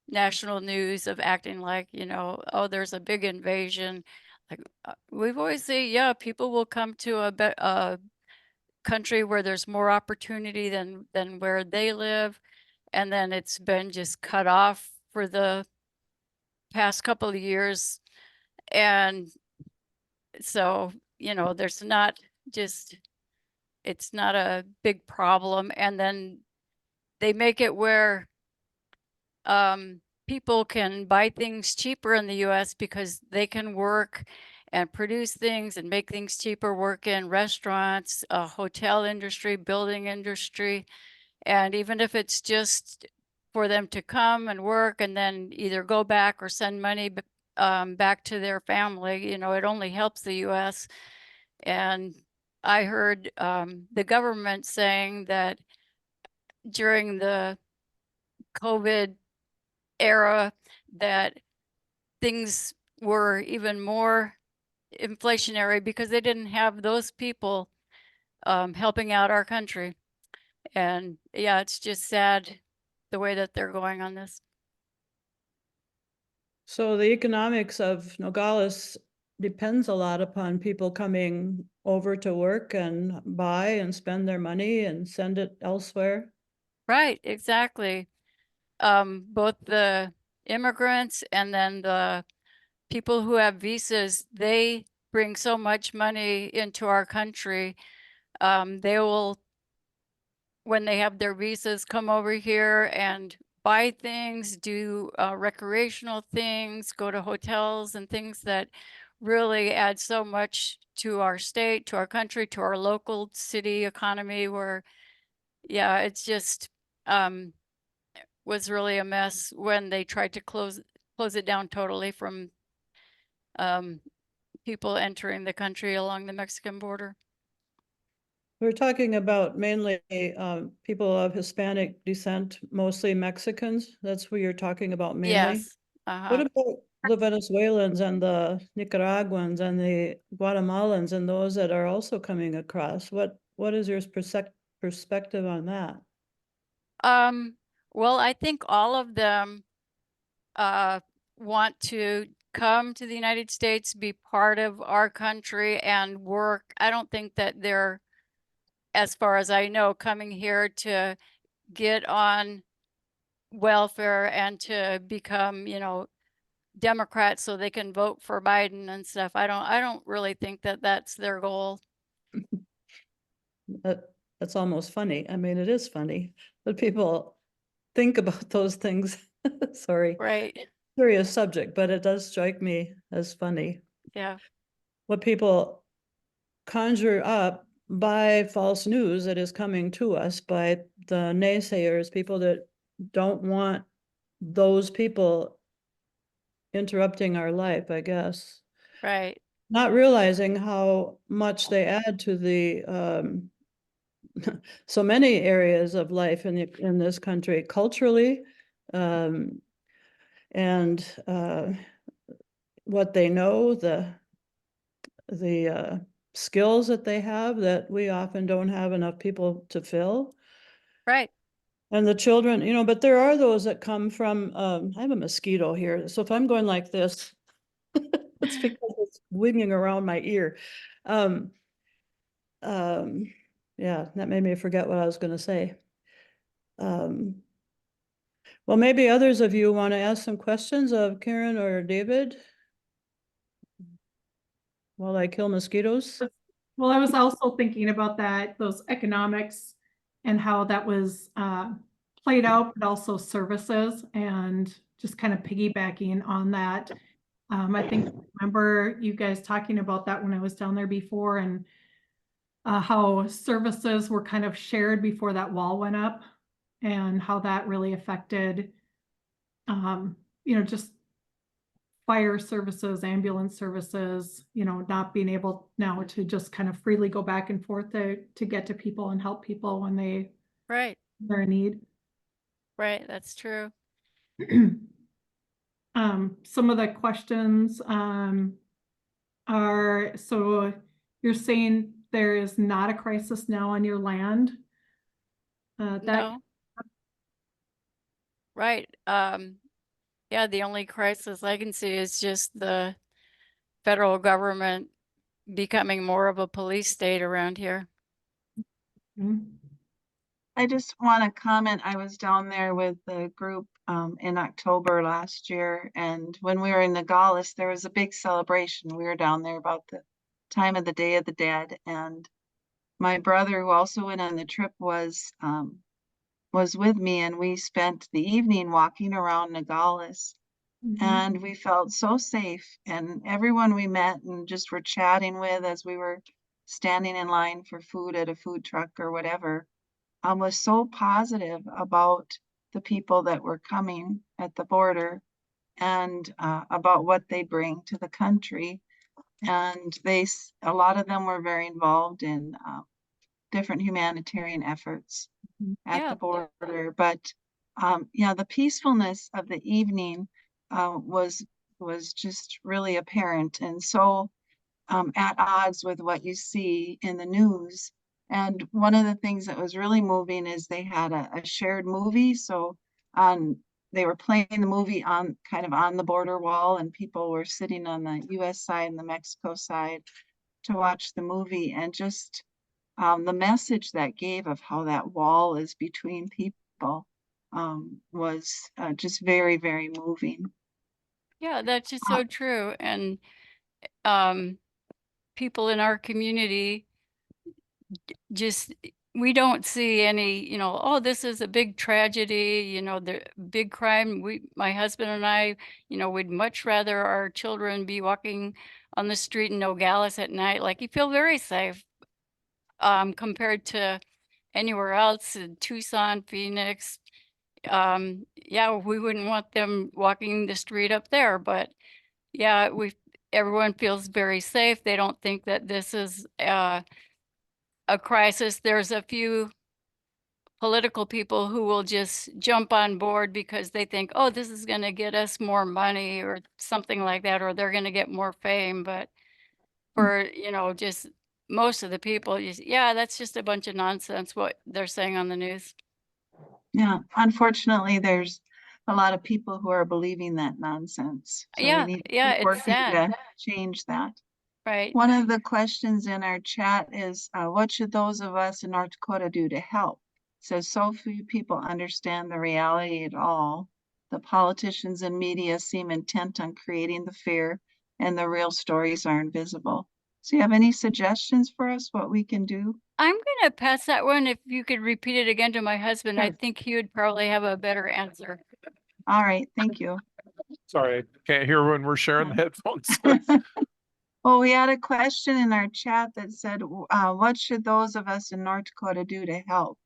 national news, of acting like, oh, there's a big invasion. Like, we've always said, yeah, people will come to a country where there's more opportunity than where they live, and then it's been just cut off for the past couple of years. And so, there's not just, it's not a big problem. And then they make it where people can buy things cheaper in the US because they can work and produce things and make things cheaper, work in restaurants, hotel industry, building industry. And even if it's just for them to come and work and then either go back or send money back to their family, it only helps the US. And I heard the government saying that during the COVID era, that things were even more inflationary because they didn't have those people helping out our country. And yeah, it's just sad the way that they're going on this. So the economics of Nogales depends a lot upon people coming over to work and buy and spend their money and send it elsewhere. Right, exactly. Both the immigrants and then the people who have visas, they bring so much money into our country. They will, when they have their visas, come over here and buy things, do recreational things, go to hotels and things that really add so much to our state, to our country, to our local city economy, where, yeah, it's just was really a mess when they tried to close it down totally from people entering the country along the Mexican border. We're talking about mainly people of Hispanic descent, mostly Mexicans. That's who you're talking about mainly. Yes. What about the Venezuelans and the Nicaraguans and the Guatemalans and those that are also coming across? What is your perspective on that? Well, I think all of them want to come to the United States, be part of our country and work. I don't think that they're, as far as I know, coming here to get on welfare and to become, you know, Democrats so they can vote for Biden and stuff. I don't really think that that's their goal. That's almost funny. I mean, it is funny, but people think about those things. Sorry. Right. Serious subject, but it does strike me as funny. Yeah. What people conjure up by false news that is coming to us by the naysayers, people that don't want those people interrupting our life, I guess. Right. Not realizing how much they add to the so many areas of life in this country, culturally, and what they know, the skills that they have that we often don't have enough people to fill. Right. And the children, you know, but there are those that come from, I have a mosquito here. So if I'm going like this, it's because it's winging around my ear. Yeah, that made me forget what I was going to say. Well, maybe others of you want to ask some questions of Karen or David while I kill mosquitoes. Well, I was also thinking about that, those economics and how that was played out, but also services, and just kind of piggybacking on that. I think, remember you guys talking about that when I was down there before, and how services were kind of shared before that wall went up, and how that really affected, you know, just fire services, ambulance services, you know, not being able now to just kind of freely go back and forth to get to people and help people when Right. they're in need. Right. That's true. Some of the questions are, so you're saying there is not a crisis now on your land? No. Right. Yeah, the only crisis I can see is just the federal government becoming more of a police state around here. I just want to comment, I was down there with the group in October last year, and when we were in Nogales, there was a big celebration. We were down there about the time of the Day of the Dead, and my brother, who also went on the trip, was with me, and we spent the evening walking around Nogales. And we felt so safe, and everyone we met and just were chatting with as we were standing in line for food at a food truck or whatever, was so positive about the people that were coming at the border, and about what they bring to the country. And a lot of them were very involved in different humanitarian efforts at the border. But yeah, the peacefulness of the evening was just really apparent, and so at odds with what you see in the news. And one of the things that was really moving is they had a shared movie. So they were playing the movie on kind of on the border wall, and people were sitting on the US side and the Mexico side to watch the movie. And just the message that gave of how that wall is between people was just very, very moving. Yeah, that's just so true. And um people in our community just, we don't see any, oh, this is a big tragedy, the big crime. My husband and I, we'd much rather our children be walking on the street in Nogales at night. Like, you feel very safe, compared to anywhere else in Tucson, Phoenix. Yeah, we wouldn't want them walking the street up there, but yeah, everyone feels very safe. They don't think that this is a crisis. There's a few political people who will just jump on board because they think, oh, this is going to get us more money or something like that, or they're going to get more fame. But for, just most of the people, yeah, that's just a bunch of nonsense what they're saying on the news. Yeah, unfortunately, there's a lot of people who are believing that nonsense. So we Yeah, need to yeah, keep it's working sad. to change that. Right. One of the questions in our chat is, what should those of us in North Dakota do to help? So few people understand the reality at all. The politicians and media seem intent on creating the fear, and the real stories are invisible. So you have any suggestions for us, what we can do? I'm going to pass that one. If you could repeat it again to my husband, I Sure. think he would probably have a better answer. All right, thank you. Sorry, I can't hear when we're sharing the headphones. Well, we had a question in our chat that said, what should those of us in North Dakota do to help?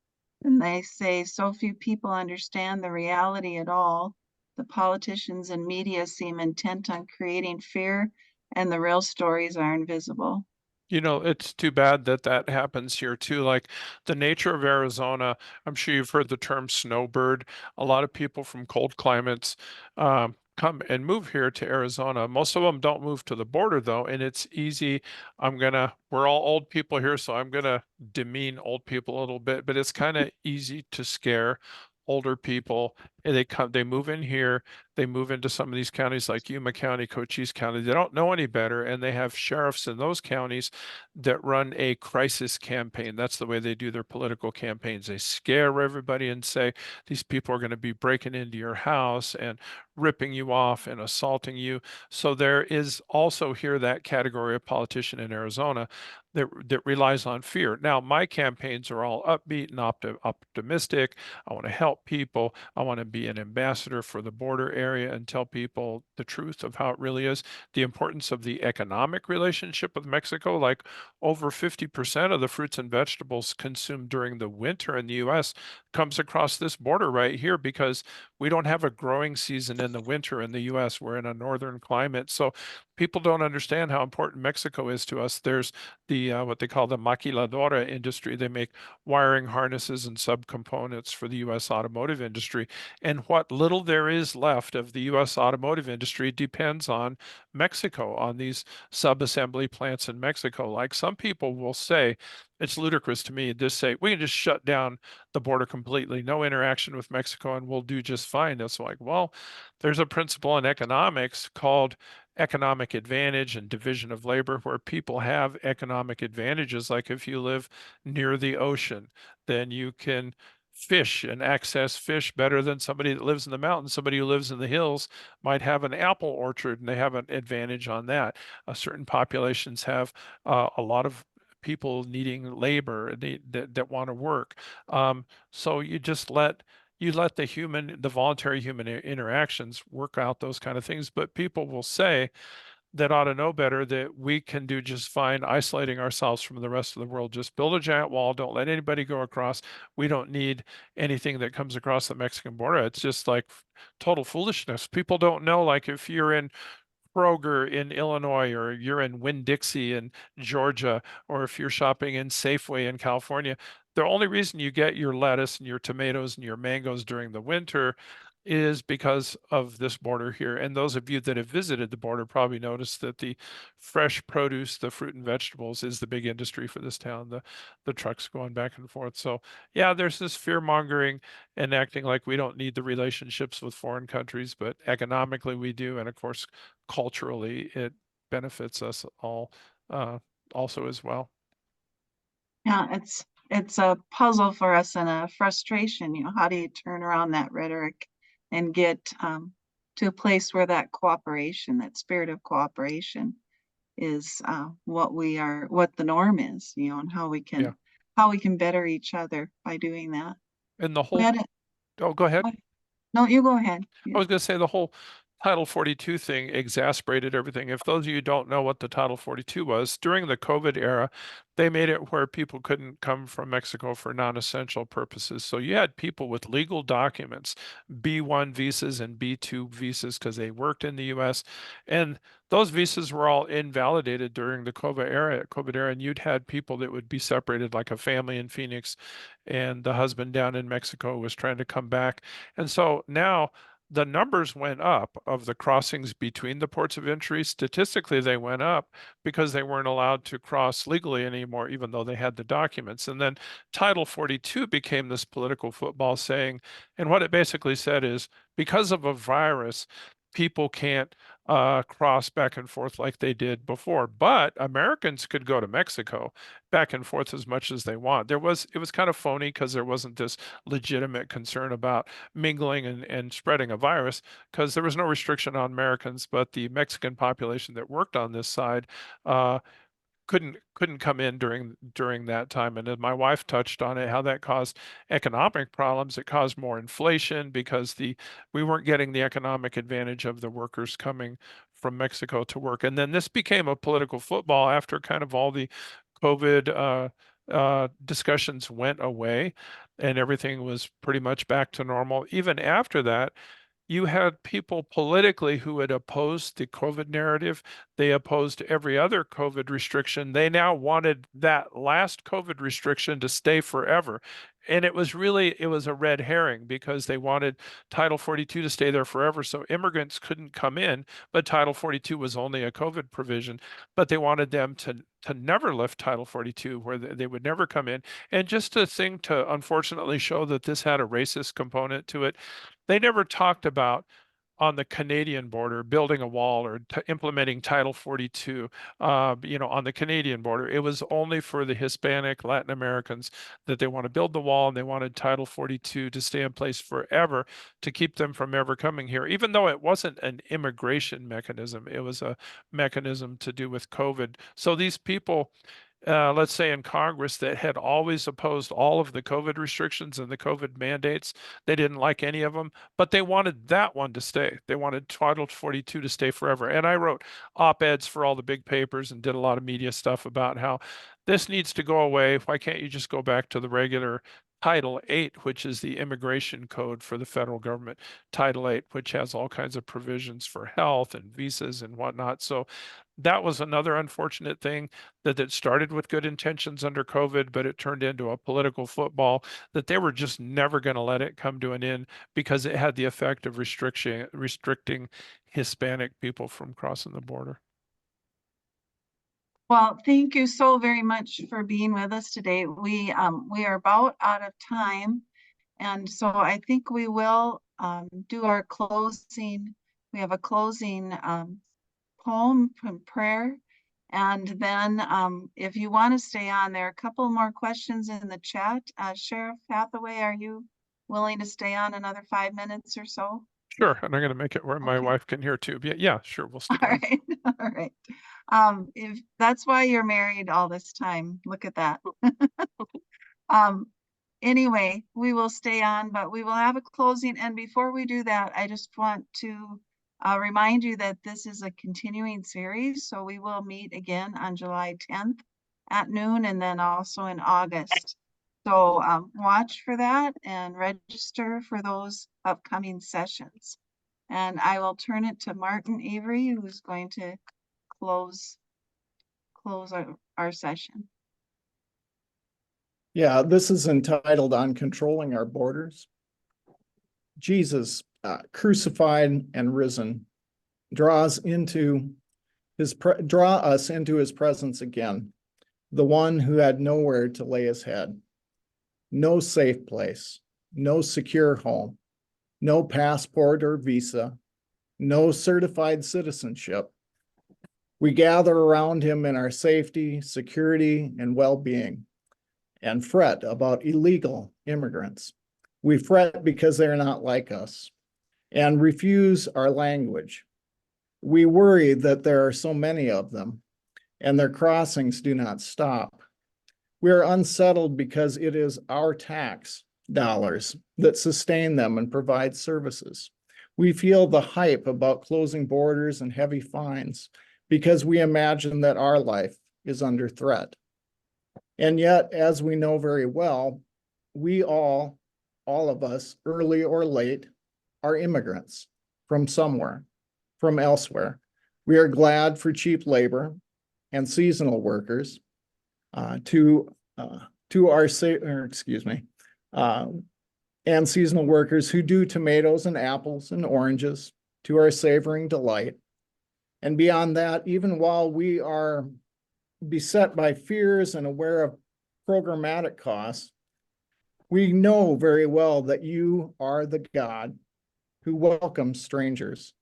And they say, so few people understand the reality at all. The politicians and media seem intent on creating fear, and the real stories are invisible. It's too bad that that happens here too. Like the nature of Arizona, I'm sure you've heard the term snowbird. A lot of people from cold climates come and move here to Arizona. Most of them don't move to the border though, and it's easy. We're all old people here, so I'm gonna demean old people a little bit, but it's kind of easy to scare older people. And they move in here, they move into some of these counties like Yuma County, Cochise County. They don't know any better, and they have sheriffs in those counties that run a crisis campaign. That's the way they do their political campaigns. They scare everybody and say these people are going to be breaking into your house and ripping you off and assaulting you. So there is also here that category of politician in Arizona that relies on fear. Now, my campaigns are all upbeat and optimistic. I want to help people. I want to be an ambassador for the border area and tell people the truth of how it really is, the importance of the economic relationship with Mexico. Like over 50% of the fruits and vegetables consumed during the winter in the US comes across this border right here because we don't have a growing season in the winter in the US. We're in a northern climate. So people don't understand how important Mexico is to us. There's the what they call the maquiladora industry. They make wiring harnesses and subcomponents for the US automotive industry. And what little there is left of the US automotive industry depends on Mexico, on these sub-assembly plants in Mexico. Like some people will say, it's ludicrous to me to say, we can just shut down the border completely, no interaction with Mexico, and we'll do just fine. It's like, well, there's a principle in economics called economic advantage and division of labor where people have economic advantages. Like if you live near the ocean, then you can fish and access fish better than somebody that lives in the mountains. Somebody who lives in the hills might have an apple orchard and they have an advantage on that. Certain populations have a lot of people needing labor that want to work. So you let the voluntary human interactions work out those kind of things. But people will say that ought to know better that we can do just fine isolating ourselves from the rest of the world. Just build a giant wall. Don't let anybody go across. We don't need anything that comes across the Mexican border. It's just like total foolishness. People don't know, like if you're in Kroger in Illinois, or you're in Winn-Dixie in Georgia, or if you're shopping in Safeway in California, the only reason you get your lettuce and your tomatoes and your mangoes during the winter is because of this border here. And those of you that have visited the border probably noticed that the fresh produce, the fruit and vegetables, is the big industry for this town. The trucks going back and forth. So yeah, there's this fear mongering and acting like we don't need the relationships with foreign countries, but economically we do, and of course culturally it benefits us all also as well. Yeah, it's a puzzle for us and a frustration. How do you turn around that rhetoric and get to a place where that cooperation, that spirit of cooperation what the norm is, you know, and how we Yeah. can better each other by doing that. And the We whole, had a- oh, go ahead. No, you go ahead. I was going to say the whole Title 42 thing exasperated everything. If those of you who don't know what the Title 42 was, during the COVID era, they made it where people couldn't come from Mexico for non-essential purposes. So you had people with legal documents, B1 visas and B2 visas, because they worked in the US. And those visas were all invalidated during the COVID era, and you'd had people that would be separated, like a family in Phoenix, and the husband down in Mexico was trying to come back. And so now the numbers went up of the crossings between the ports of entry. Statistically, they went up because they weren't allowed to cross legally anymore, even though they had the documents. And then Title 42 became this political football saying, and what it basically said is, because of a virus, people can't cross back and forth like they did before. But Americans could go to Mexico back and forth as much as they want. It was kind of phony because there wasn't this legitimate concern about mingling and spreading a virus, because there was no restriction on Americans, but the Mexican population that worked on this side uh, couldn't come in during that time. And as my wife touched on it, how that caused economic problems. It caused more inflation because we weren't getting the economic advantage of the workers coming from Mexico to work. And then this became a political football after kind of all the COVID discussions went away and everything was pretty much back to normal. Even after that, you had people politically who had opposed the COVID narrative. They opposed every other COVID restriction. They now wanted that last COVID restriction to stay forever. And it was a red herring because they wanted Title 42 to stay there forever. So immigrants couldn't come in, but Title 42 was only a COVID provision. But they wanted them to never lift Title 42, where they would never come in. And just a thing to unfortunately show that this had a racist component to it, they never talked about on the Canadian border building a wall or implementing Title 42, on the Canadian border. It was only for the Hispanic Latin Americans that they want to build the wall, and they wanted Title 42 to stay in place forever to keep them from ever coming here, even though it wasn't an immigration mechanism. It was a mechanism to do with COVID. So these people, let's say in Congress, that had always opposed all of the COVID restrictions and the COVID mandates. They didn't like any of them, but they wanted that one to stay. They wanted Title 42 to stay forever. And I wrote op-eds for all the big papers and did a lot of media stuff about how this needs to go away. Why can't you just go back to the regular Title 8, which is the immigration code for the federal government, Title 8, which has all kinds of provisions for health and visas and whatnot. So that was another unfortunate thing, that it started with good intentions under COVID, but it turned into a political football that they were just never going to let it come to an end because it had the effect of restricting Hispanic people from crossing the border. Well, thank you so very much for being with us today. We are about out of time. And so I think we will do our closing. We have a closing poem from prayer. And then if you want to stay on, there are a couple more questions in the chat. Sheriff Hathaway, are you willing to stay on another 5 minutes or so? Sure, and I'm going to make it where my Okay. wife can hear too. Yeah, sure, we'll stick All on. right, all right. If that's why you're married all this time, look at that. Anyway, we will stay on, but we will have a closing. And before we do that, I just want to remind you that this is a continuing series. So we will meet again on July 10th at noon, and then also in August. So watch for that and register for those upcoming sessions. And I will turn it to Martin Avery, who's going to close our session. Yeah, this is entitled On Controlling Our Borders. Jesus, crucified and risen, draw us into his presence again, the one who had nowhere to lay his head, no safe place, no secure home, no passport or visa, no certified citizenship. We gather around him in our safety, security, and well-being, and fret about illegal immigrants. We fret because they're not like us and refuse our language. We worry that there are so many of them. and their crossings do not stop. We are unsettled because it is our tax dollars that sustain them and provide services. We feel the hype about closing borders and heavy fines because we imagine that our life is under threat. And yet, as we know very well, we all of us, early or late, are immigrants from somewhere, from elsewhere. We are glad for cheap labor and seasonal workers and seasonal workers who do tomatoes and apples and oranges to our savoring delight. And beyond that, even while we are beset by fears and aware of programmatic costs, we know very well that you are the God who welcomes strangers,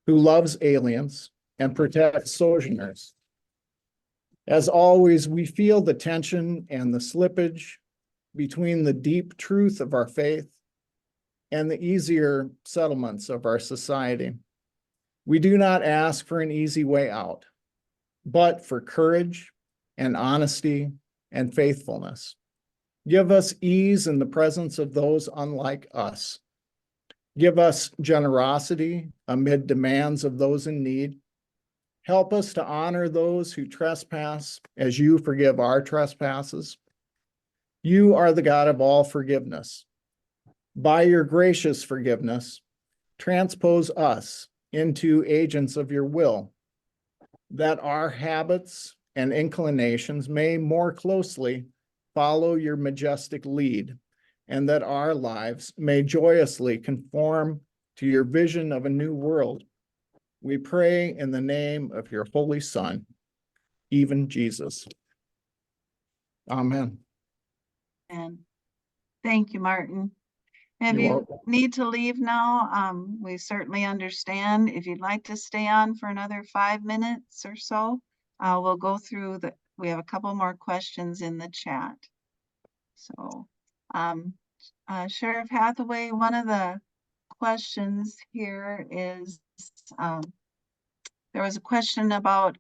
who loves aliens and protects sojourners. As always, we feel the tension and the slippage between the deep truth of our faith and the easier settlements of our society. We do not ask for an easy way out, but for courage and honesty and faithfulness. Give us ease in the presence of those unlike us. Give us generosity amid demands of those in need. Help us to honor those who trespass as you forgive our trespasses. You are the God of all forgiveness. By your gracious forgiveness, transpose us into agents of your will, that our habits and inclinations may more closely follow your majestic lead, and that our lives may joyously conform to your vision of a new world. We pray in the name of your Holy Son, even Jesus. Amen. And thank you, Martin. If You're you welcome. need to leave now, we certainly understand. If you'd like to stay on for another 5 minutes or so, we'll go through we have a couple more questions in the chat. So, Sheriff Hathaway, one of the questions here is, there was a question about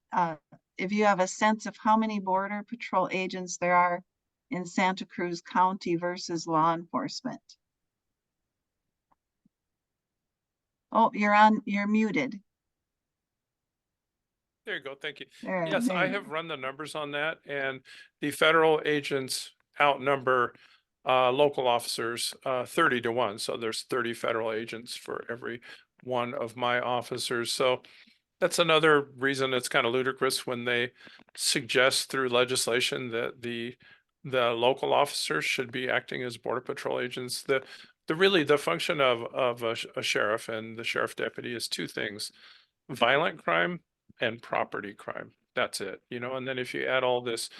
if you have a sense of how many Border Patrol agents there are in Santa Cruz County versus law enforcement. Oh, you're muted. There you go. Thank you. There, Yes, there I you have go. run the numbers on that, and the federal agents outnumber local officers 30 to 1. So there's 30 federal agents for every one of my officers. So that's another reason it's kind of ludicrous when they suggest through legislation that the local officers should be acting as Border Patrol agents. The function of a sheriff and the sheriff deputy is two things: violent crime and property crime. That's it, and then if you add all this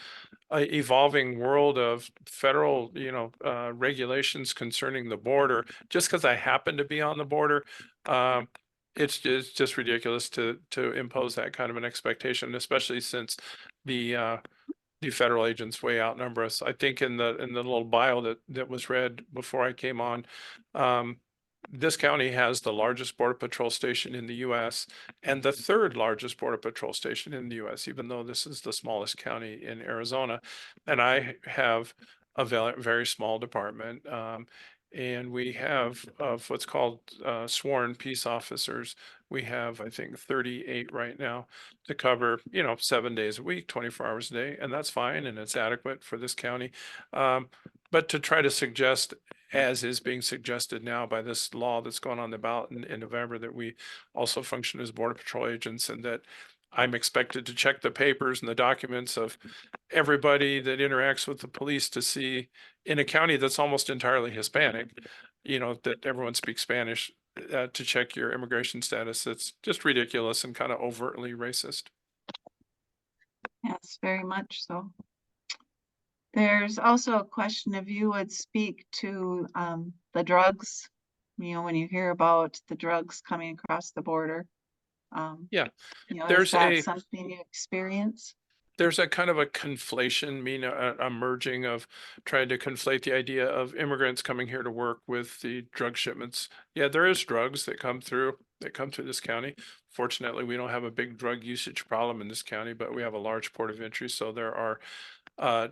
evolving world of federal, regulations concerning the border, just because I happen to be on the border, it's just ridiculous to impose that kind of an expectation, especially since the federal agents way outnumber us. I think in the little bio that was read before I came on, this county has the largest Border Patrol station in the U.S. and the third largest Border Patrol station in the U.S., even though this is the smallest county in Arizona. And I have a very small department. And we have of what's called sworn peace officers. We have, I think, 38 right now to cover, 7 days a week, 24 hours a day. And that's fine. And it's adequate for this county. But to try to suggest, as is being suggested now by this law that's going on the ballot in November, that we also function as Border Patrol agents, and that I'm expected to check the papers and the documents of everybody that interacts with the police to see, in a county that's almost entirely Hispanic, that everyone speaks Spanish, to check your immigration status. It's just ridiculous and kind of overtly racist. Yes, very much so. There's also a question if you would speak to the drugs, when you hear about the drugs coming across the border. Yeah, Is there's that something you experience? there's a kind of a conflation, a merging of trying to conflate the idea of immigrants coming here to work with the drug shipments. Yeah, there is drugs that come through this county. Fortunately, we don't have a big drug usage problem in this county, but we have a large port of entry, so there are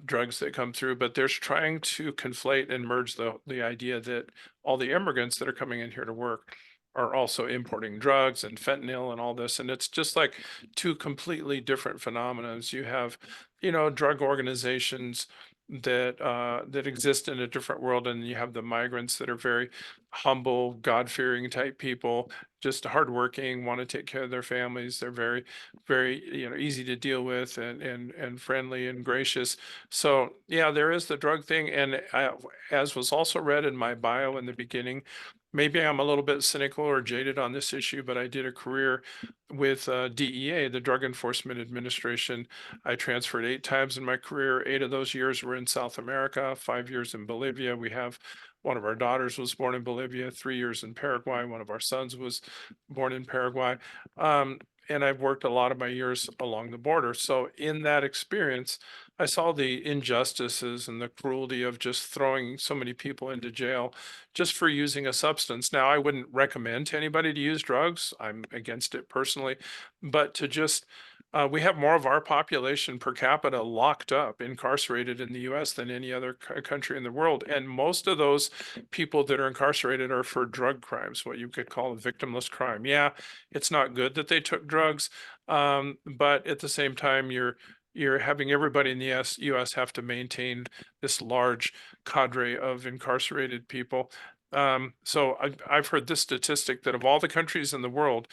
drugs that come through. But there's trying to conflate and merge the idea that all the immigrants that are coming in here to work are also importing drugs and fentanyl and all this. And it's just like two completely different phenomena. You have, drug organizations that exist in a different world, and you have the migrants that are very humble, God-fearing type people, just hardworking, want to take care of their families. They're very, very, easy to deal with and friendly and gracious. So yeah, there is the drug thing, and as was also read in my bio in the beginning, maybe I'm a little bit cynical or jaded on this issue, but I did a career with DEA, the Drug Enforcement Administration. I transferred 8 times in my career. 8 of those years were in South America, 5 years in Bolivia. We have one of our daughters was born in Bolivia, 3 years in Paraguay. One of our sons was born in Paraguay. And I've worked a lot of my years along the border. So in that experience, I saw the injustices and the cruelty of just throwing so many people into jail just for using a substance. Now, I wouldn't recommend to anybody to use drugs. I'm against it personally, but to just we have more of our population per capita locked up, incarcerated in the US than any other country in the world. And most of those people that are incarcerated are for drug crimes, what you could call a victimless crime. Yeah, it's not good that they took drugs, but at the same time, you're having everybody in the US have to maintain this large cadre of incarcerated people. So I've heard this statistic that of all the countries in the world,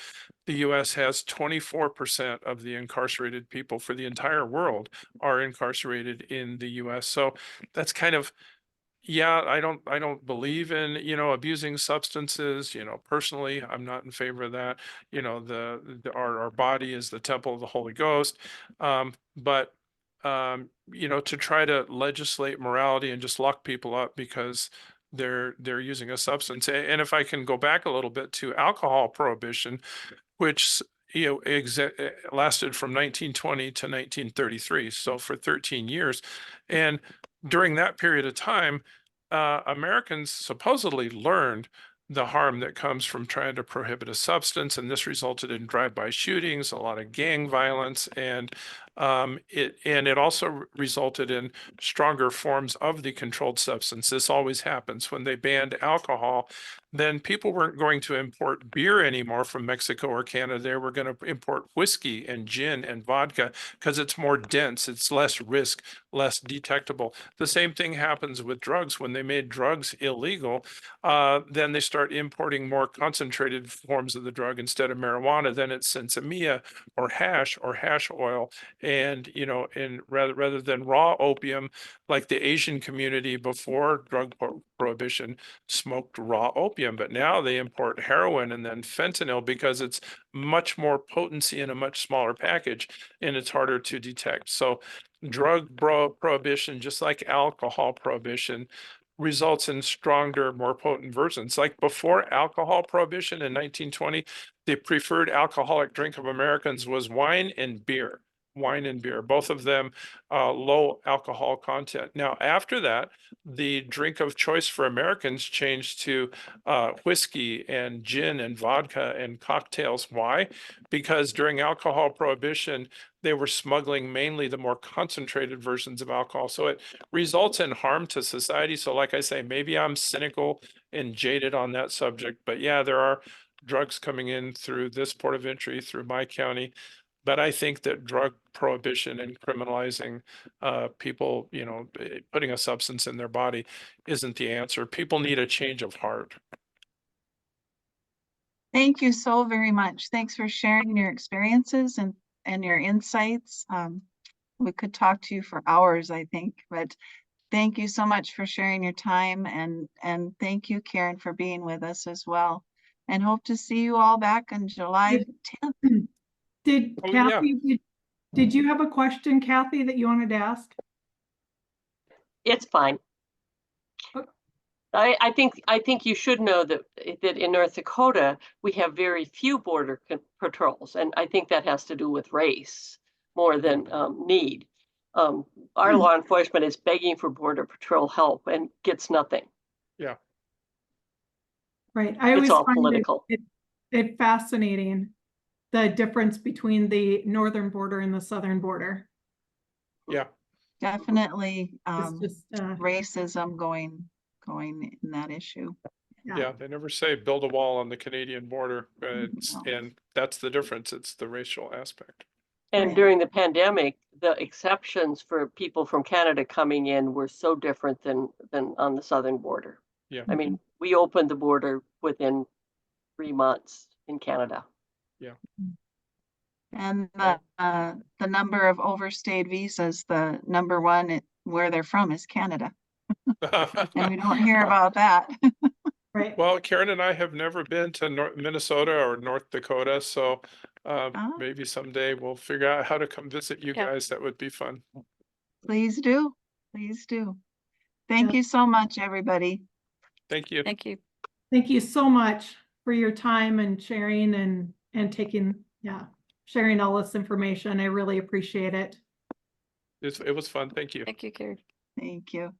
the US has 24% of the incarcerated people for the entire world are incarcerated in the US. So that's kind of, yeah, I don't believe in, abusing substances, personally, I'm not in favor of that. Our body is the temple of the Holy Ghost. But to try to legislate morality and just lock people up because they're using a substance. And if I can go back a little bit to alcohol prohibition, which lasted from 1920 to 1933, so for 13 years. And during that period of time, Americans supposedly learned the harm that comes from trying to prohibit a substance, and this resulted in drive-by shootings, a lot of gang violence, and it also resulted in stronger forms of the controlled substance. This always happens when they banned alcohol. Then people weren't going to import beer anymore from Mexico or Canada. They were going to import whiskey and gin and vodka because it's more dense, it's less risk, less detectable. The same thing happens with drugs. When they made drugs illegal, then they start importing more concentrated forms of the drug instead of marijuana. Then it's sensimilla or hash oil, and and rather than raw opium, like the Asian community before drug prohibition smoked raw opium, but now they import heroin and then fentanyl because it's much more potency in a much smaller package and it's harder to detect. So drug prohibition, just like alcohol prohibition, results in stronger, more potent versions. Like before alcohol prohibition in 1920, the preferred alcoholic drink of Americans was wine and beer. Wine and beer, both of them low alcohol content. Now, after that, the drink of choice for Americans changed to whiskey and gin and vodka and cocktails. Why? Because during alcohol prohibition, they were smuggling mainly the more concentrated versions of alcohol. So it results in harm to society. So like I say, maybe I'm cynical and jaded on that subject, but yeah, there are drugs coming in through this port of entry, through my county. But I think that drug prohibition and criminalizing people, putting a substance in their body isn't the answer. People need a change of heart. Thank you so very much. Thanks for sharing your experiences and your insights. We could talk to you for hours, I think, but thank you so much for sharing your time, and thank you, Karen, for being with us as well. And hope to see you all back on July 10th. Did Oh, yeah. Kathy, did you have a question, Kathy, that you wanted to ask? It's fine. Okay. I think you should know that in North Dakota we have very few border patrols, and I think that has to do with race. more than need. Our law enforcement is begging for Border Patrol help and gets nothing. Yeah. Right. I It's always all find political. it fascinating, the difference between the northern border and the southern border. Yeah. Definitely, It's just, racism going in that issue. Yeah, they never say build a wall on the Canadian border, No. and that's the difference. It's the racial aspect. And Right. during the pandemic, the exceptions for people from Canada coming in were so different than on the southern border. Yeah. I mean, we opened the border within 3 months in Canada. And the number of overstayed visas, the number one where they're from is Canada. And we don't hear about that. right. Well, Karen and I have never been to Minnesota or North Dakota, so Oh. maybe someday we'll figure out how to come visit you Yeah. guys. That would be fun. Please do. Please do. Thank Yes. you so much, everybody. Thank you. Thank you. Thank you so much for your time and sharing and taking, sharing all this information. I really appreciate it. It was fun. Thank you. Thank you, Carrie. Thank you.